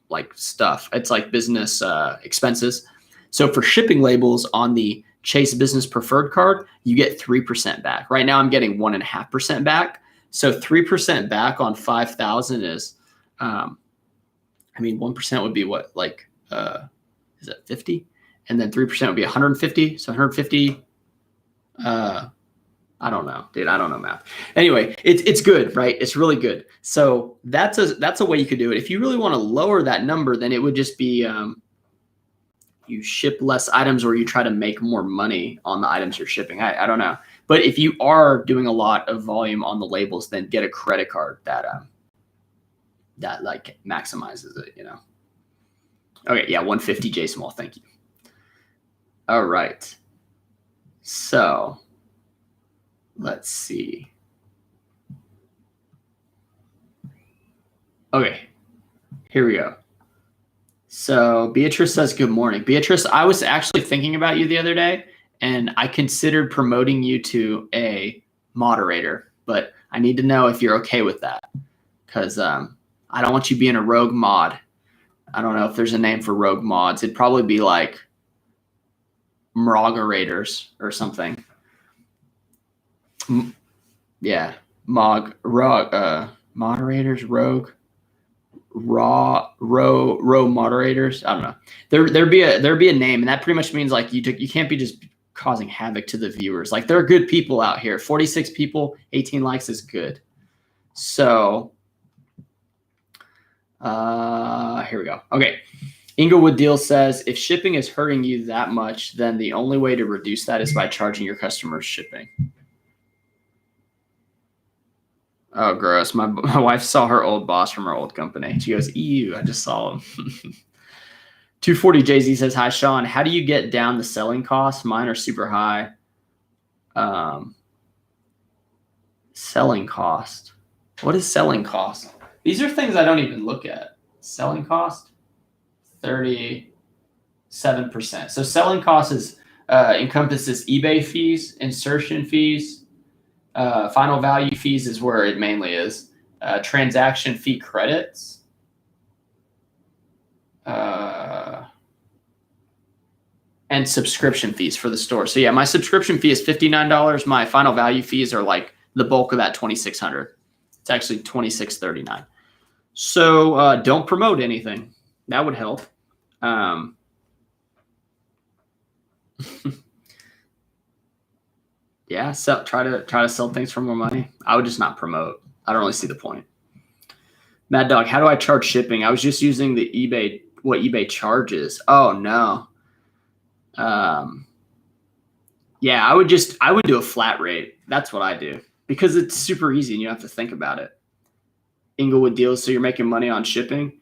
like stuff. It's like business expenses. So for shipping labels on the Chase Business Preferred card, you get 3% back. Right now I'm getting 1.5% back. So 3% back on 5,000 is, 1% would be what, like, is that 50? And then 3% would be 150. So 150, I don't know, dude. I don't know math. Anyway, it's good, right? It's really good. So that's a way you could do it. If you really want to lower that number, then it would just be, you ship less items or you try to make more money on the items you're shipping. I don't know. But if you are doing a lot of volume on the labels, then get a credit card that like maximizes it, you know? Okay. Yeah. 150 J Small. Thank you. All right. So let's see. Okay. Here we go. So Beatrice says, good morning. Beatrice, I was actually thinking about you the other day, and I considered promoting you to a moderator, but I need to know if you're okay with that because I don't want you being a rogue mod. I don't know if there's a name for rogue mods. It'd probably be like Mrogerators or something. Yeah, moderators, rogue. Row moderators. I don't know. There'd be a name, and that pretty much means like you can't be just causing havoc to the viewers. Like there are good people out here. 46 people, 18 likes is good. So Here we go. Okay. Inglewood Deal says, if shipping is hurting you that much, then the only way to reduce that is by charging your customers shipping. Oh, gross. My wife saw her old boss from her old company. She goes, ew, I just saw him. 240 Jay-Z says, hi, Sean. How do you get down the selling costs? Mine are super high. Selling cost. What is selling cost? These are things I don't even look at. Selling cost, 37%. So selling cost is encompasses eBay fees, insertion fees, final value fees is where it mainly is. Transaction fee credits. And subscription fees for the store. So yeah, my subscription fee is $59. My final value fees are like the bulk of that $2,600. It's actually $2,639. So don't promote anything. That would help. Yeah, try to sell things for more money. I would just not promote. I don't really see the point. Mad Dog, how do I charge shipping? I was just using the eBay, what eBay charges. Oh no. Yeah, I would do a flat rate. That's what I do because it's super easy and you don't have to think about it. Inglewood Deals, so you're making money on shipping.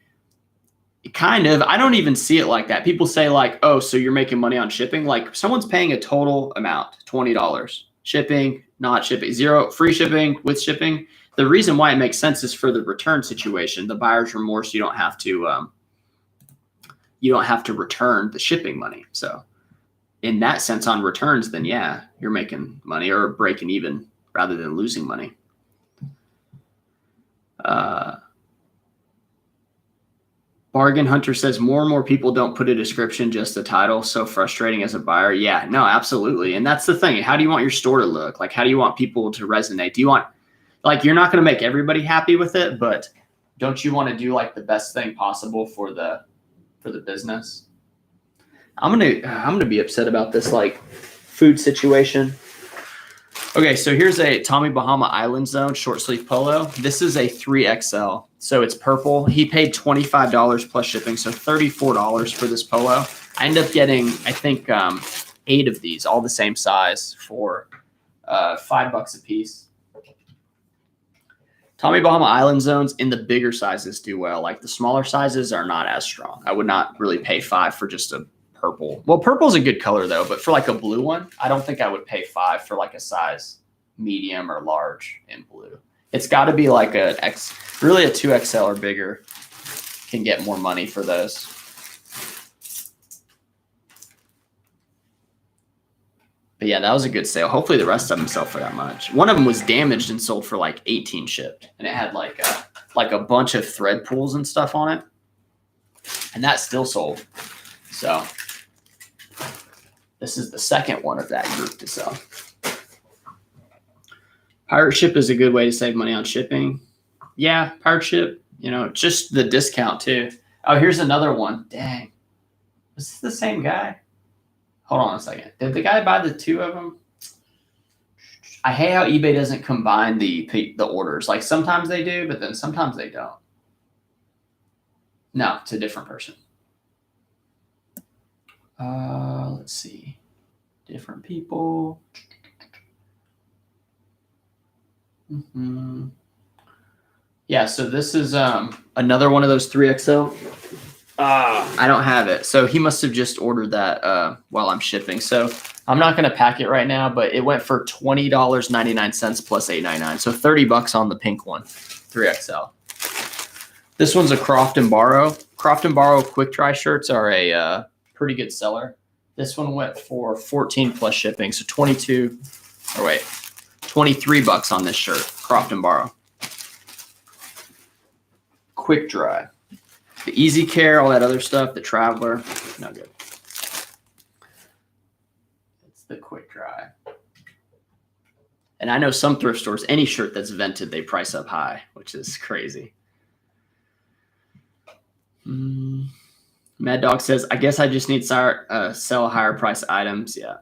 Kind of. I don't even see it like that. People say like, oh, so you're making money on shipping. Like someone's paying a total amount, $20. Shipping, not shipping, zero, free shipping, with shipping. The reason why it makes sense is for the return situation, the buyer's remorse. You don't have to return the shipping money. So in that sense on returns, then yeah, you're making money or breaking even rather than losing money. Bargain Hunter says more and more people don't put a description, just the title. So frustrating as a buyer. Yeah, no, absolutely. And that's the thing. How do you want your store to look? Like, how do you want people to resonate? Do you want, like, you're not going to make everybody happy with it, but don't you want to do like the best thing possible for the business? I'm gonna be upset about this like food situation. Okay, so here's a Tommy Bahama Island Zone short sleeve polo. This is a 3XL, so it's purple. He paid $25 plus shipping, so $34 for this polo. I ended up getting, I think, 8 of these, all the same size, for $5 a piece. Tommy Bahama Island Zones in the bigger sizes do well. Like the smaller sizes are not as strong. I would not really pay $5 for just a purple. Well, purple's a good color though, but for like a blue one, I don't think I would pay $5 for like a size medium or large in blue. It's got to be like really a 2XL or bigger can get more money for those. But yeah, that was a good sale. Hopefully the rest of them sell for that much. One of them was damaged and sold for like 18 shipped, and it had like a bunch of thread pulls and stuff on it, and that still sold. So this is the second one of that group to sell. Pirate Ship is a good way to save money on shipping. Yeah, Pirate Ship, just the discount too. Oh, here's another one. Dang. Is this the same guy? Hold on a second. Did the guy buy the 2 of them? I hate how eBay doesn't combine the orders. Like sometimes they do, but then sometimes they don't. No, it's a different person. Let's see. Different people. Yeah, so this is another one of those 3XL. I don't have it. So he must have just ordered that while I'm shipping. So I'm not going to pack it right now, but it went for $20.99 plus $8.99. So $30 on the pink one, 3XL. This one's a Croft and Borrow. Croft and Borrow quick dry shirts are a pretty good seller. This one went for 14 plus shipping. So $23 on this shirt, Croft and Borrow. Quick dry. The Easy Care, all that other stuff, the Traveler, no good. It's the quick dry. And I know some thrift stores, any shirt that's vented, they price up high, which is crazy. Mad Dog says, I guess I just need to sell higher price items. Yeah.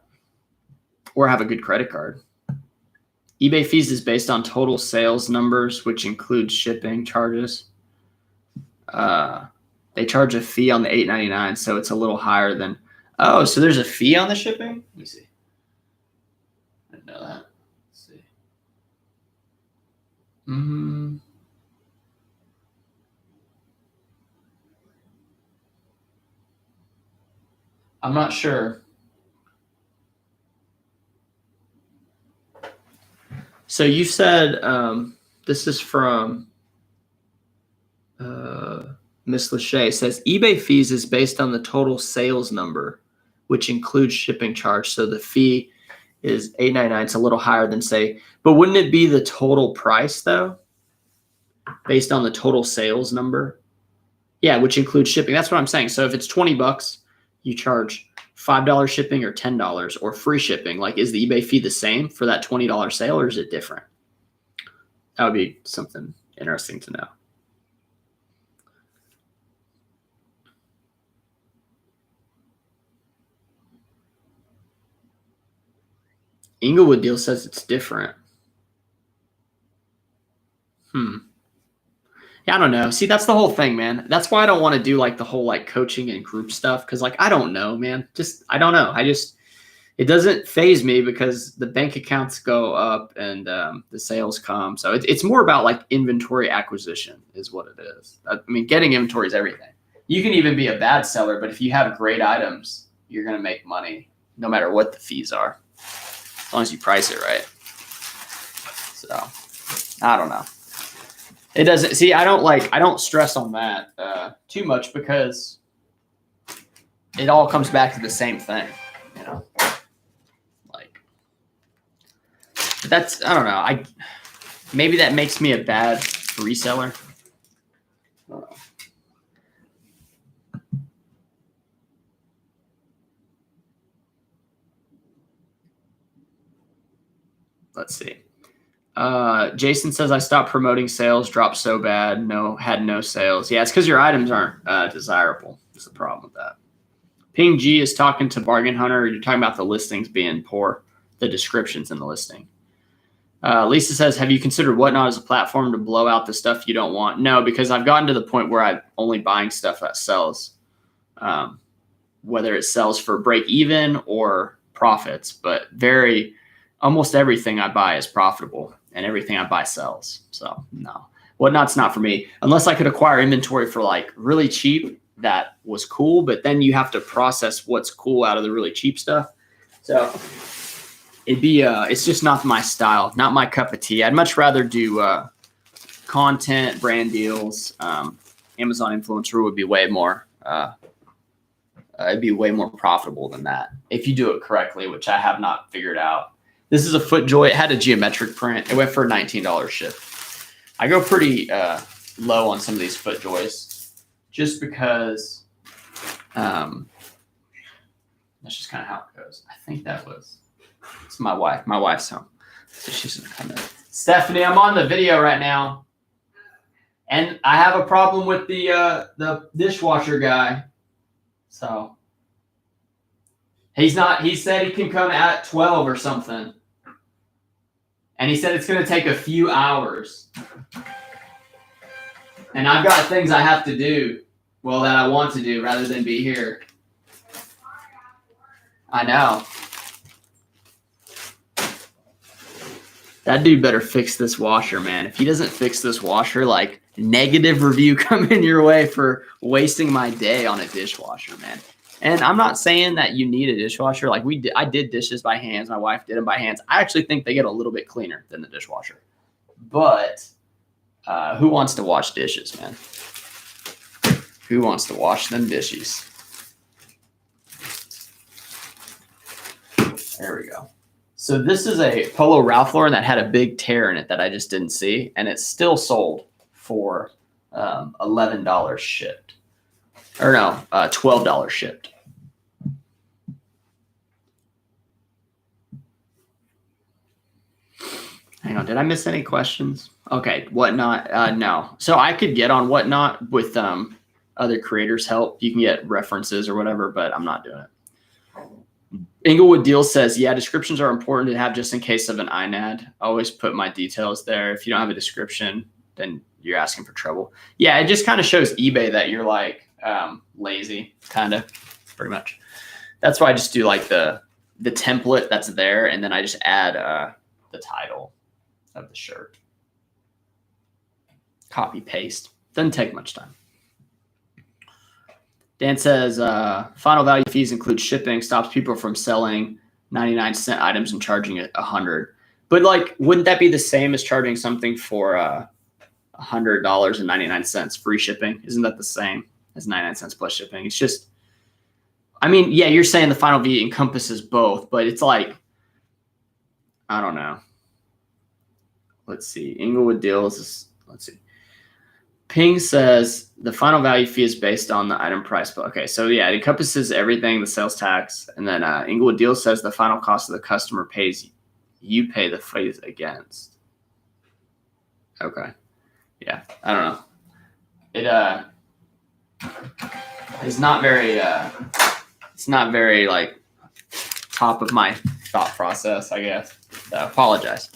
Or have a good credit card. eBay fees is based on total sales numbers, which includes shipping charges. They charge a fee on the $8.99, so it's a little higher than. Oh, so there's a fee on the shipping? Let me see. I didn't know that. Let's see. I'm not sure. So you said this is from Miss Lachey. Says eBay fees is based on the total sales number, which includes shipping charge. So the fee is $8.99. It's a little higher than say, but wouldn't it be the total price though, based on the total sales number? Yeah, which includes shipping. That's what I'm saying. So if it's $20, you charge $5 shipping or $10 or free shipping. Like, is the eBay fee the same for that $20 sale or is it different? That would be something interesting to know. Inglewood Deal says it's different. Yeah, I don't know. See, that's the whole thing, man. That's why I don't want to do like the whole like coaching and group stuff because like I don't know, man. I don't know. It doesn't phase me because the bank accounts go up and the sales come. So it's more about like inventory acquisition is what it is. I mean, getting inventory is everything. You can even be a bad seller, but if you have great items, you're going to make money no matter what the fees are, as long as you price it right. So I don't know. It doesn't see. I don't stress on that too much because it all comes back to the same thing, you know. Like that's I don't know. Maybe that makes me a bad reseller. I don't know. Let's see. Jason says, I stopped promoting sales, dropped so bad. Had no sales. Yeah, it's because your items aren't desirable. That's the problem with that. Ping G is talking to Bargain Hunter. You're talking about the listings being poor, the descriptions in the listing. Lisa says, have you considered Whatnot as a platform to blow out the stuff you don't want? No, because I've gotten to the point where I'm only buying stuff that sells, whether it sells for break even or profits, but almost everything I buy is profitable. And everything I buy sells. So no, Whatnot's not for me. Unless I could acquire inventory for like really cheap, that was cool. But then you have to process what's cool out of the really cheap stuff. So it's just not my style, not my cup of tea. I'd much rather do content, brand deals. Amazon influencer would be way more. It'd be way more profitable than that if you do it correctly, which I have not figured out. This is a FootJoy. It had a geometric print. It went for $19 ship. I go pretty low on some of these FootJoys just because that's just kind of how it goes. I think it's my wife. My wife's home. So she's going to come in. Stephanie, I'm on the video right now. And I have a problem with the dishwasher guy. So he said he can come at 12 or something. And he said it's going to take a few hours. And I've got things I have to do, that I want to do rather than be here. I know. That dude better fix this washer, man. If he doesn't fix this washer, like negative review coming your way for wasting my day on a dishwasher, man. And I'm not saying that you need a dishwasher. Like I did dishes by hands. My wife did them by hands. I actually think they get a little bit cleaner than the dishwasher. But who wants to wash dishes, man? Who wants to wash them dishes? There we go. So this is a Polo Ralph Lauren that had a big tear in it that I just didn't see. And it's still sold for $11 shipped. Or no, $12 shipped. Hang on, did I miss any questions? Okay, Whatnot, no. So I could get on Whatnot with other creators' help. You can get references or whatever, but I'm not doing it. Inglewood Deal says, yeah, descriptions are important to have just in case of an INAD. I always put my details there. If you don't have a description, then you're asking for trouble. Yeah, it just kind of shows eBay that you're like lazy, kind of, pretty much. That's why I just do like the template that's there, and then I just add the title of the shirt. Copy paste. Doesn't take much time. Dan says final value fees include shipping, stops people from selling 99-cent items and charging it $100. But like, wouldn't that be the same as charging something for $100.99 free shipping? Isn't that the same as 99 cents plus shipping? It's just, I mean, yeah, you're saying the final fee encompasses both, but it's like, I don't know. Let's see. Inglewood Deals is, let's see. Ping says the final value fee is based on the item price. But okay, so yeah, it encompasses everything, the sales tax. And then Inglewood Deals says the final cost of the customer pays, you pay the fees against. Okay. Yeah, I don't know. It's not very like top of my thought process, I guess. So I apologize.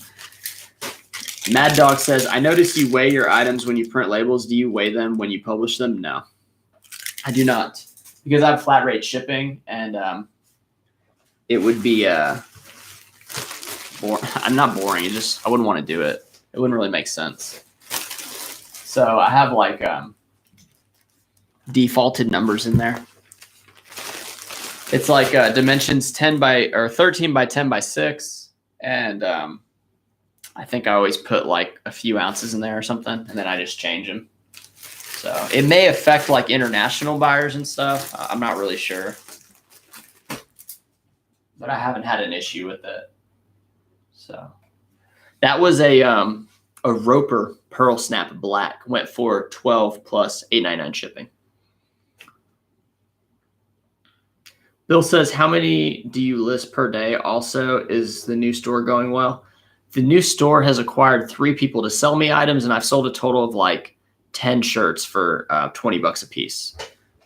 Mad Dog says, I noticed you weigh your items when you print labels. Do you weigh them when you publish them? No, I do not, because I have flat rate shipping, and it would be I'm not boring. It just, I wouldn't want to do it. It wouldn't really make sense. So I have like defaulted numbers in there. It's like dimensions 13 by 10 by 6, and I think I always put like a few ounces in there or something, and then I just change them. So it may affect like international buyers and stuff. I'm not really sure, but I haven't had an issue with it. So that was a Roper Pearl Snap Black, went for $12 plus $8.99 shipping. Bill says, how many do you list per day? Also, is the new store going well? The new store has acquired 3 people to sell me items, and I've sold a total of like 10 shirts for $20 a piece.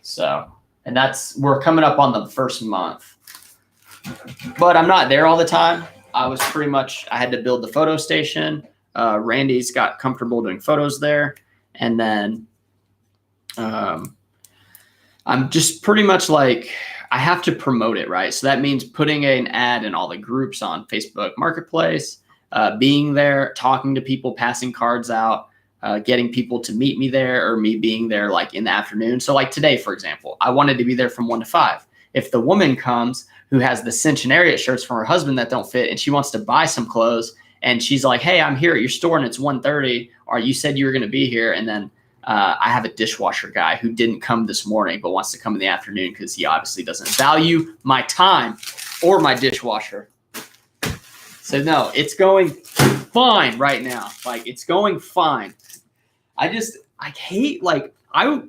So, and we're coming up on the first month, but I'm not there all the time. I had to build the photo station. Randy's got comfortable doing photos there. And then I'm just pretty much like, I have to promote it, right? So that means putting an ad in all the groups on Facebook Marketplace, being there, talking to people, passing cards out, getting people to meet me there, or me being there like in the afternoon. So like today, for example, I wanted to be there from 1 to 5. If the woman comes who has the cinch and Ariat shirts from her husband that don't fit, and she wants to buy some clothes, and she's like, hey, I'm here at your store and it's 1:30, or you said you were going to be here. And then I have a dishwasher guy who didn't come this morning, but wants to come in the afternoon because he obviously doesn't value my time or my dishwasher. So no, it's going fine right now. Like, it's going fine. I hate, like, I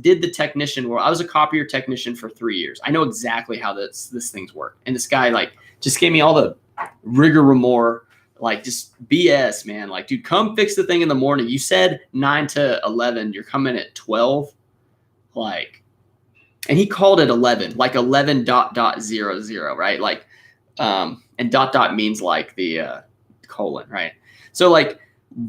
did the technician where I was a copier technician for 3 years. I know exactly how this things work. And this guy like just gave me all the rigmarole, like just BS, man. Like, dude, come fix the thing in the morning. You said 9 to 11. You're coming at 12. Like, and he called it 11, like 11.00, right? Like, and dot means like the colon, right? So like,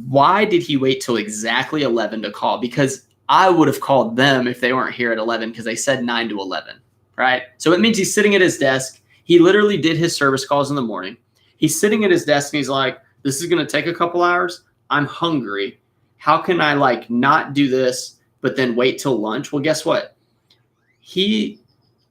why did he wait till exactly 11 to call? Because I would have called them if they weren't here at 11, because they said 9 to 11, right? So it means he's sitting at his desk. He literally did his service calls in the morning. He's sitting at his desk and he's like, this is going to take a couple hours. I'm hungry. How can I like not do this, but then wait till lunch? Well, guess what? He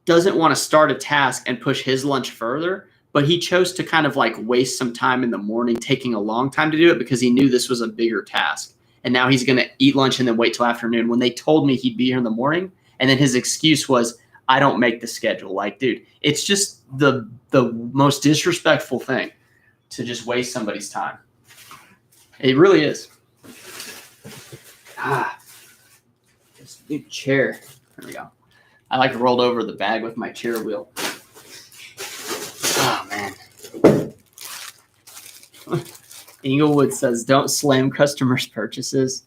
doesn't want to start a task and push his lunch further, but he chose to kind of like waste some time in the morning, taking a long time to do it because he knew this was a bigger task. And now he's going to eat lunch and then wait till afternoon, when they told me he'd be here in the morning. And then his excuse was, I don't make the schedule. Like, dude, it's just the most disrespectful thing to just waste somebody's time. It really is. This new chair. There we go. I like rolled over the bag with my chair wheel. Oh, man. Inglewood says, don't slam customers' purchases.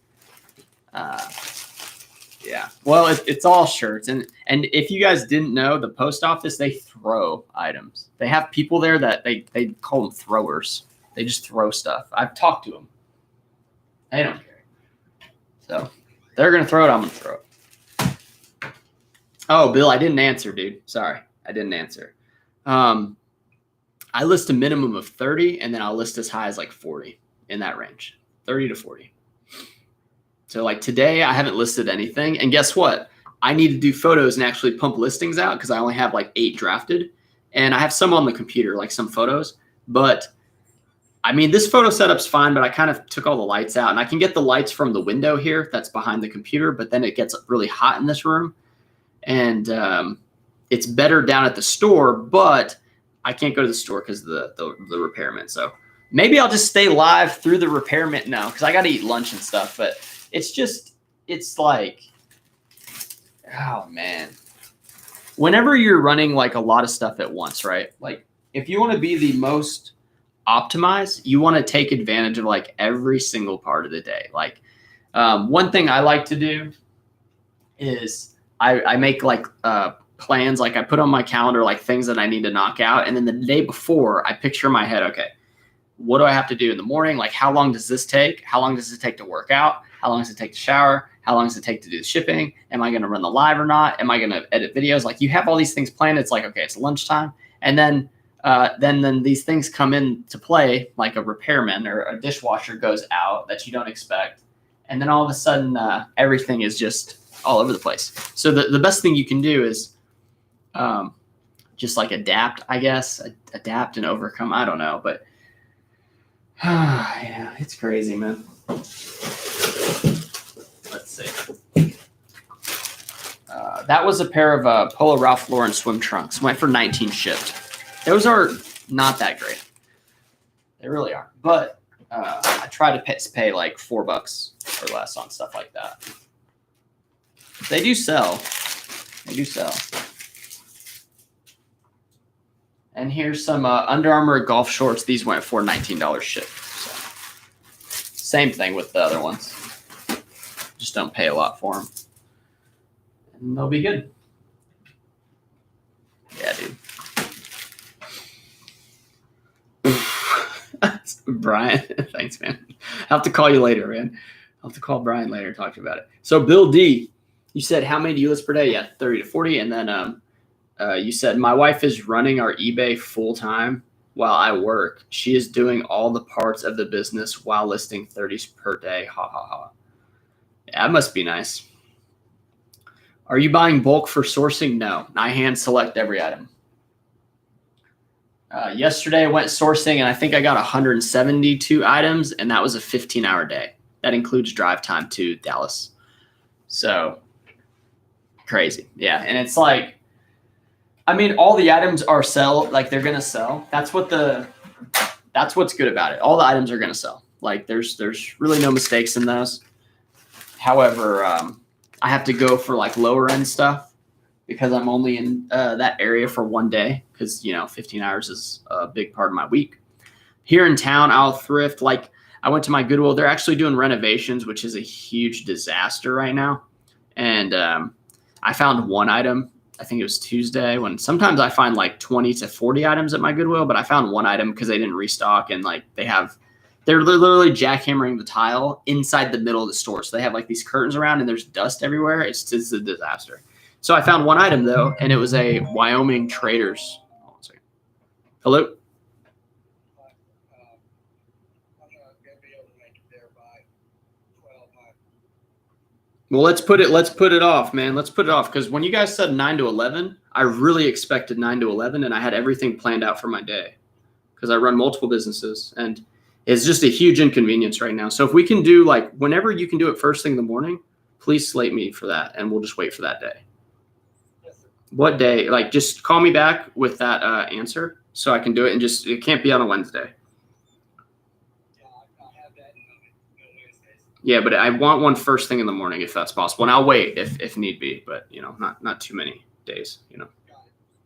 Yeah. Well, it's all shirts. And if you guys didn't know, the post office, they throw items. They have people there that they call them throwers. They just throw stuff. I've talked to them. They don't care. So they're going to throw it. I'm going to throw it. Oh, Bill, I didn't answer, dude. Sorry. I didn't answer. I list a minimum of 30, and then I'll list as high as like 40 in that range, 30 to 40. So like today, I haven't listed anything. And guess what? I need to do photos and actually pump listings out because I only have like 8 drafted. And I have some on the computer, like some photos. But I mean, this photo setup's fine, but I kind of took all the lights out. And I can get the lights from the window here that's behind the computer, but then it gets really hot in this room. And it's better down at the store, but I can't go to the store because of the repairman. So maybe I'll just stay live through the repairman now because I got to eat lunch and stuff. But it's like, oh, man. Whenever you're running like a lot of stuff at once, right? Like if you want to be the most optimized, you want to take advantage of like every single part of the day. Like one thing I like to do is I make like plans. Like I put on my calendar like things that I need to knock out. And then the day before I picture in my head, okay, what do I have to do in the morning? Like how long does this take? How long does it take to work out? How long does it take to shower? How long does it take to do the shipping? Am I going to run the live or not? Am I going to edit videos? Like you have all these things planned. It's like, okay, it's lunchtime. And then these things come into play, like a repairman or a dishwasher goes out that you don't expect. And then all of a sudden, everything is just all over the place. So the best thing you can do is just like adapt, I guess, adapt and overcome. I don't know, but yeah, it's crazy, man. Let's see. That was a pair of Polo Ralph Lauren swim trunks. Went for 19 shipped. Those are not that great. They really aren't. But I try to pay like $4 or less on stuff like that. They do sell. They do sell. And here's some Under Armour golf shorts. These went for $19 shipped. So same thing with the other ones. Just don't pay a lot for them. And they'll be good. Yeah, dude. Brian, thanks, man. I'll have to call you later, man. I'll have to call Brian later and talk to you about it. So Bill D, you said how many do you list per day? Yeah, 30 to 40. And then you said my wife is running our eBay full time while I work. She is doing all the parts of the business while listing 30s per day. Ha ha ha. Yeah, that must be nice. Are you buying bulk for sourcing? No, I hand select every item. Yesterday I went sourcing and I think I got 172 items and that was a 15-hour day. That includes drive time to Dallas. So crazy. Yeah. And it's like, I mean, all the items are like they're going to sell. That's what's good about it. All the items are going to sell. Like there's really no mistakes in those. However, I have to go for like lower end stuff because I'm only in that area for one day because, 15 hours is a big part of my week. Here in town, I'll thrift. Like I went to my Goodwill. They're actually doing renovations, which is a huge disaster right now. And I found one item. I think it was Tuesday when sometimes I find like 20 to 40 items at my Goodwill, but I found one item because they didn't restock and like they're literally jackhammering the tile inside the middle of the store. So they have like these curtains around and there's dust everywhere. It's a disaster. So I found one item though, and it was a Wyoming Traders. Hold on a second. Hello? I'm not going to be able to make it there by 12. Well, let's put it off, man. Let's put it off because when you guys said 9 to 11, I really expected 9 to 11, and I had everything planned out for my day because I run multiple businesses, and it's just a huge inconvenience right now. So if we can do like whenever you can do it first thing in the morning, please slate me for that, and we'll just wait for that day. Yes, sir. What day? Like just call me back with that answer so I can do it, and it can't be on a Wednesday. I'll have that on Wednesdays. Yeah, but I want one first thing in the morning if that's possible. And I'll wait if need be, but not too many days, Got it.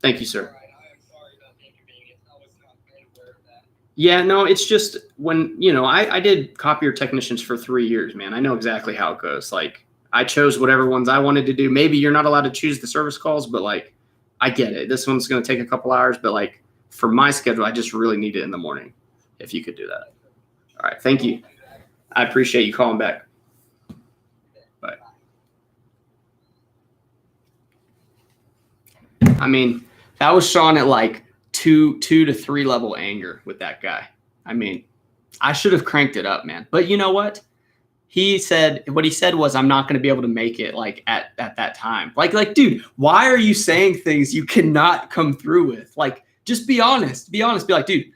Thank you, sir. All right. I am sorry about the inconvenience. I was not made aware of that. Yeah, no, it's just when, I did copier technicians for 3 years, man. I know exactly how it goes. Like I chose whatever ones I wanted to do. Maybe you're not allowed to choose the service calls, but like, I get it. This one's going to take a couple hours, but like for my schedule, I just really need it in the morning. If you could do that. All right. Thank you. I appreciate you calling back. Yes, I mean, that was Sean at like two to three level anger with that guy. I mean, I should have cranked it up, man. But you know what? What he said was, I'm not going to be able to make it like at that time. Like, dude, why are you saying things you cannot come through with? Like, just be honest. Be honest. Be like, dude,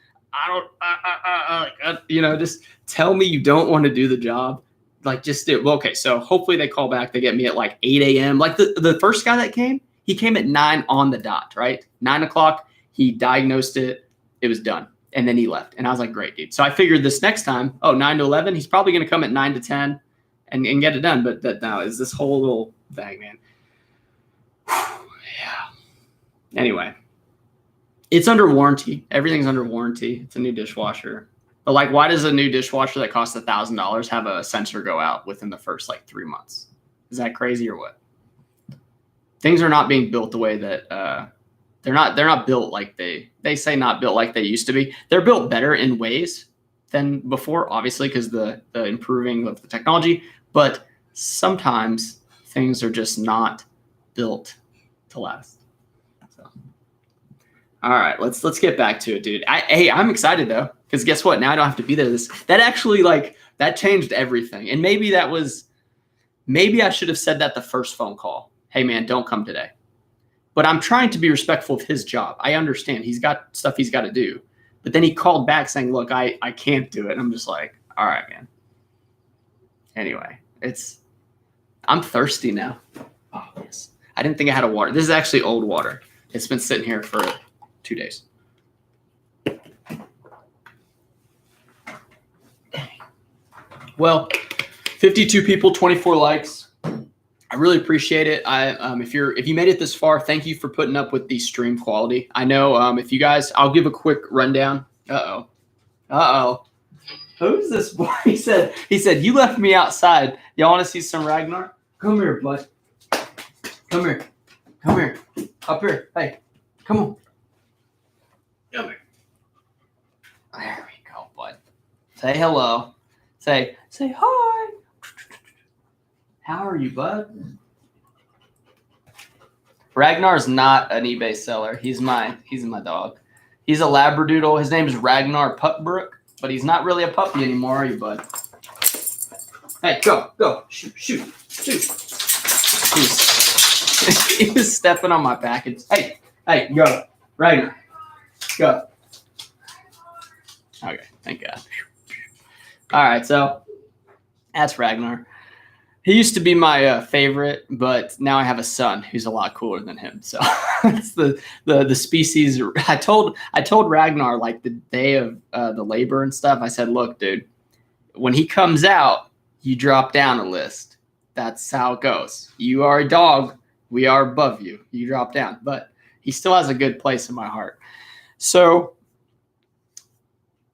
just tell me you don't want to do the job. Like, just do. Well, okay. So hopefully they call back. They get me at like 8 a.m. Like the first guy that came, he came at 9 on the dot, right? 9 o'clock. He diagnosed it. It was done. And then he left. And I was like, great, dude. So I figured this next time, 9 to 11, he's probably going to come at 9 to 10 and get it done. But that now is this whole little thing, man. Yeah. Anyway, it's under warranty. Everything's under warranty. It's a new dishwasher. But like, why does a new dishwasher that costs $1,000 have a sensor go out within the first like 3 months? Is that crazy or what? Things are not being built the way that they're not built like they say not built like they used to be. They're built better in ways than before, obviously, because the improving of the technology. But sometimes things are just not built to last. So, all right, let's get back to it, dude. I'm excited though, because guess what? Now I don't have to be there. That actually that changed everything. And maybe I should have said that the first phone call. Hey man, don't come today. But I'm trying to be respectful of his job. I understand he's got stuff he's got to do. But then he called back saying, look, I can't do it. And I'm just like, all right, man. Anyway, I'm thirsty now. Oh, yes. I didn't think I had a water. This is actually old water. It's been sitting here for 2 days. Well, 52 people, 24 likes. I really appreciate it. If you made it this far, thank you for putting up with the stream quality. I know if you guys, I'll give a quick rundown. Who's this boy? He said, you left me outside. Y'all want to see some Ragnar? Come here, bud. Come here. Up here. Hey, come on. Come here. There we go, bud. Say hello. Say hi. How are you, bud? Ragnar's not an eBay seller. He's my dog. He's a Labradoodle. His name is Ragnar Pupbrook, but he's not really a puppy anymore, are you, bud? Hey, go. Shoot. He was stepping on my package. Hey, go. Ragnar. Go. Okay, thank God. All right, so that's Ragnar. He used to be my favorite, but now I have a son who's a lot cooler than him. So it's the species. I told Ragnar like the day of the labor and stuff. I said, look, dude, when he comes out, you drop down a list. That's how it goes. You are a dog. We are above you. You drop down, but he still has a good place in my heart. So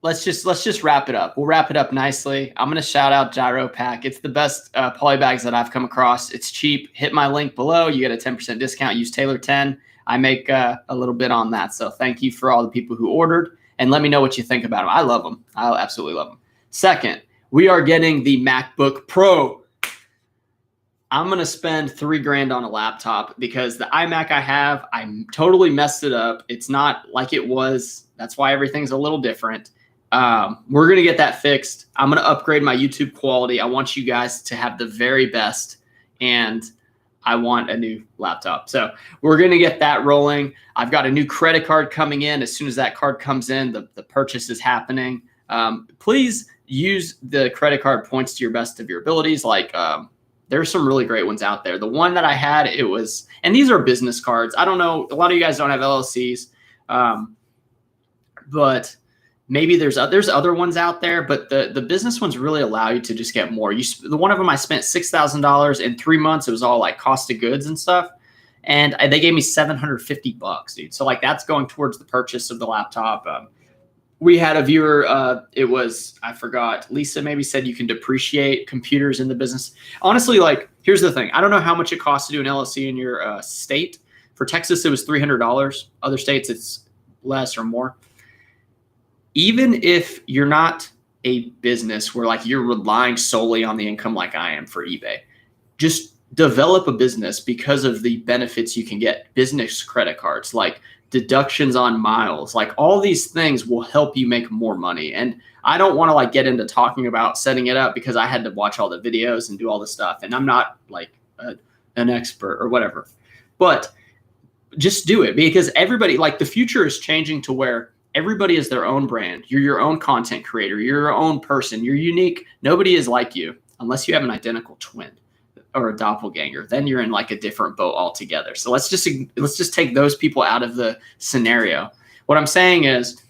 let's just wrap it up. We'll wrap it up nicely. I'm going to shout out Gyro Pack. It's the best poly bags that I've come across. It's cheap. Hit my link below. You get a 10% discount. Use Taylor10. I make a little bit on that. So thank you for all the people who ordered. And let me know what you think about them. I love them. I absolutely love them. Second, we are getting the MacBook Pro. I'm going to spend $3,000 on a laptop because the iMac I have, I totally messed it up. It's not like it was. That's why everything's a little different. We're going to get that fixed. I'm going to upgrade my YouTube quality. I want you guys to have the very best, and I want a new laptop. So we're going to get that rolling. I've got a new credit card coming in. As soon as that card comes in, the purchase is happening. Please use the credit card points to your best of your abilities. Like, there's some really great ones out there. The one that I had, and these are business cards. I don't know. A lot of you guys don't have LLCs. But maybe there's other ones out there, but the business ones really allow you to just get more. The one of them I spent $6,000 in 3 months. It was all like cost of goods and stuff, and they gave me $750, dude. So like that's going towards the purchase of the laptop. We had a viewer. I forgot. Lisa maybe said you can depreciate computers in the business. Honestly, like here's the thing. I don't know how much it costs to do an LLC in your state. For Texas, it was $300. Other states, it's less or more. Even if you're not a business where like you're relying solely on the income like I am for eBay, just develop a business because of the benefits you can get. Business credit cards, like deductions on miles, like all these things will help you make more money. And I don't want to like get into talking about setting it up because I had to watch all the videos and do all this stuff. And I'm not like an expert or whatever, but just do it, because everybody, like, the future is changing to where everybody is their own brand. You're your own content creator. You're your own person. You're unique. Nobody is like you unless you have an identical twin or a doppelganger. Then you're in like a different boat altogether. So let's just take those people out of the scenario. What I'm saying is,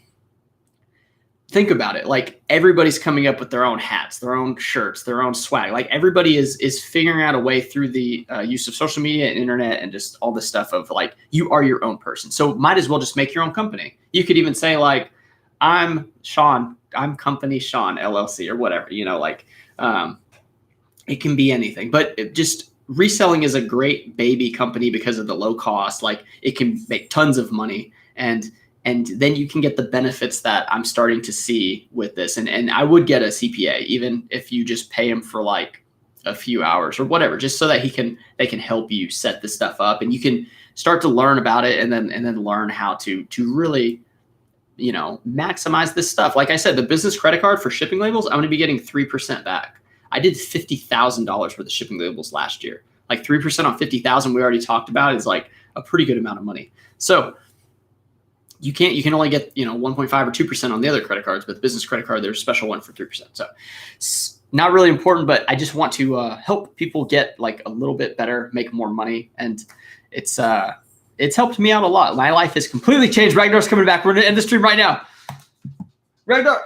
think about it. Like, everybody's coming up with their own hats, their own shirts, their own swag. Like, everybody is figuring out a way through the use of social media and internet and just all this stuff of like, you are your own person. So might as well just make your own company. You could even say like, I'm Sean, I'm company Sean LLC or whatever, you know, like it can be anything, but just reselling is a great baby company because of the low cost. Like, it can make tons of money, and then you can get the benefits that I'm starting to see with this. And I would get a CPA, even if you just pay him for like a few hours or whatever, just so that they can help you set this stuff up, and you can start to learn about it and then learn how to really, you know, maximize this stuff. Like I said, the business credit card for shipping labels, I'm going to be getting 3% back. I did $50,000 worth of shipping labels last year. Like 3% on 50,000 we already talked about is like a pretty good amount of money. So you can only get, you know, 1.5 or 2% on the other credit cards, but the business credit card, there's a special one for 3%. So it's not really important, but I just want to help people get like a little bit better, make more money. And it's helped me out a lot. My life has completely changed. Ragnar's coming back. We're going to end the stream right now. Ragnar.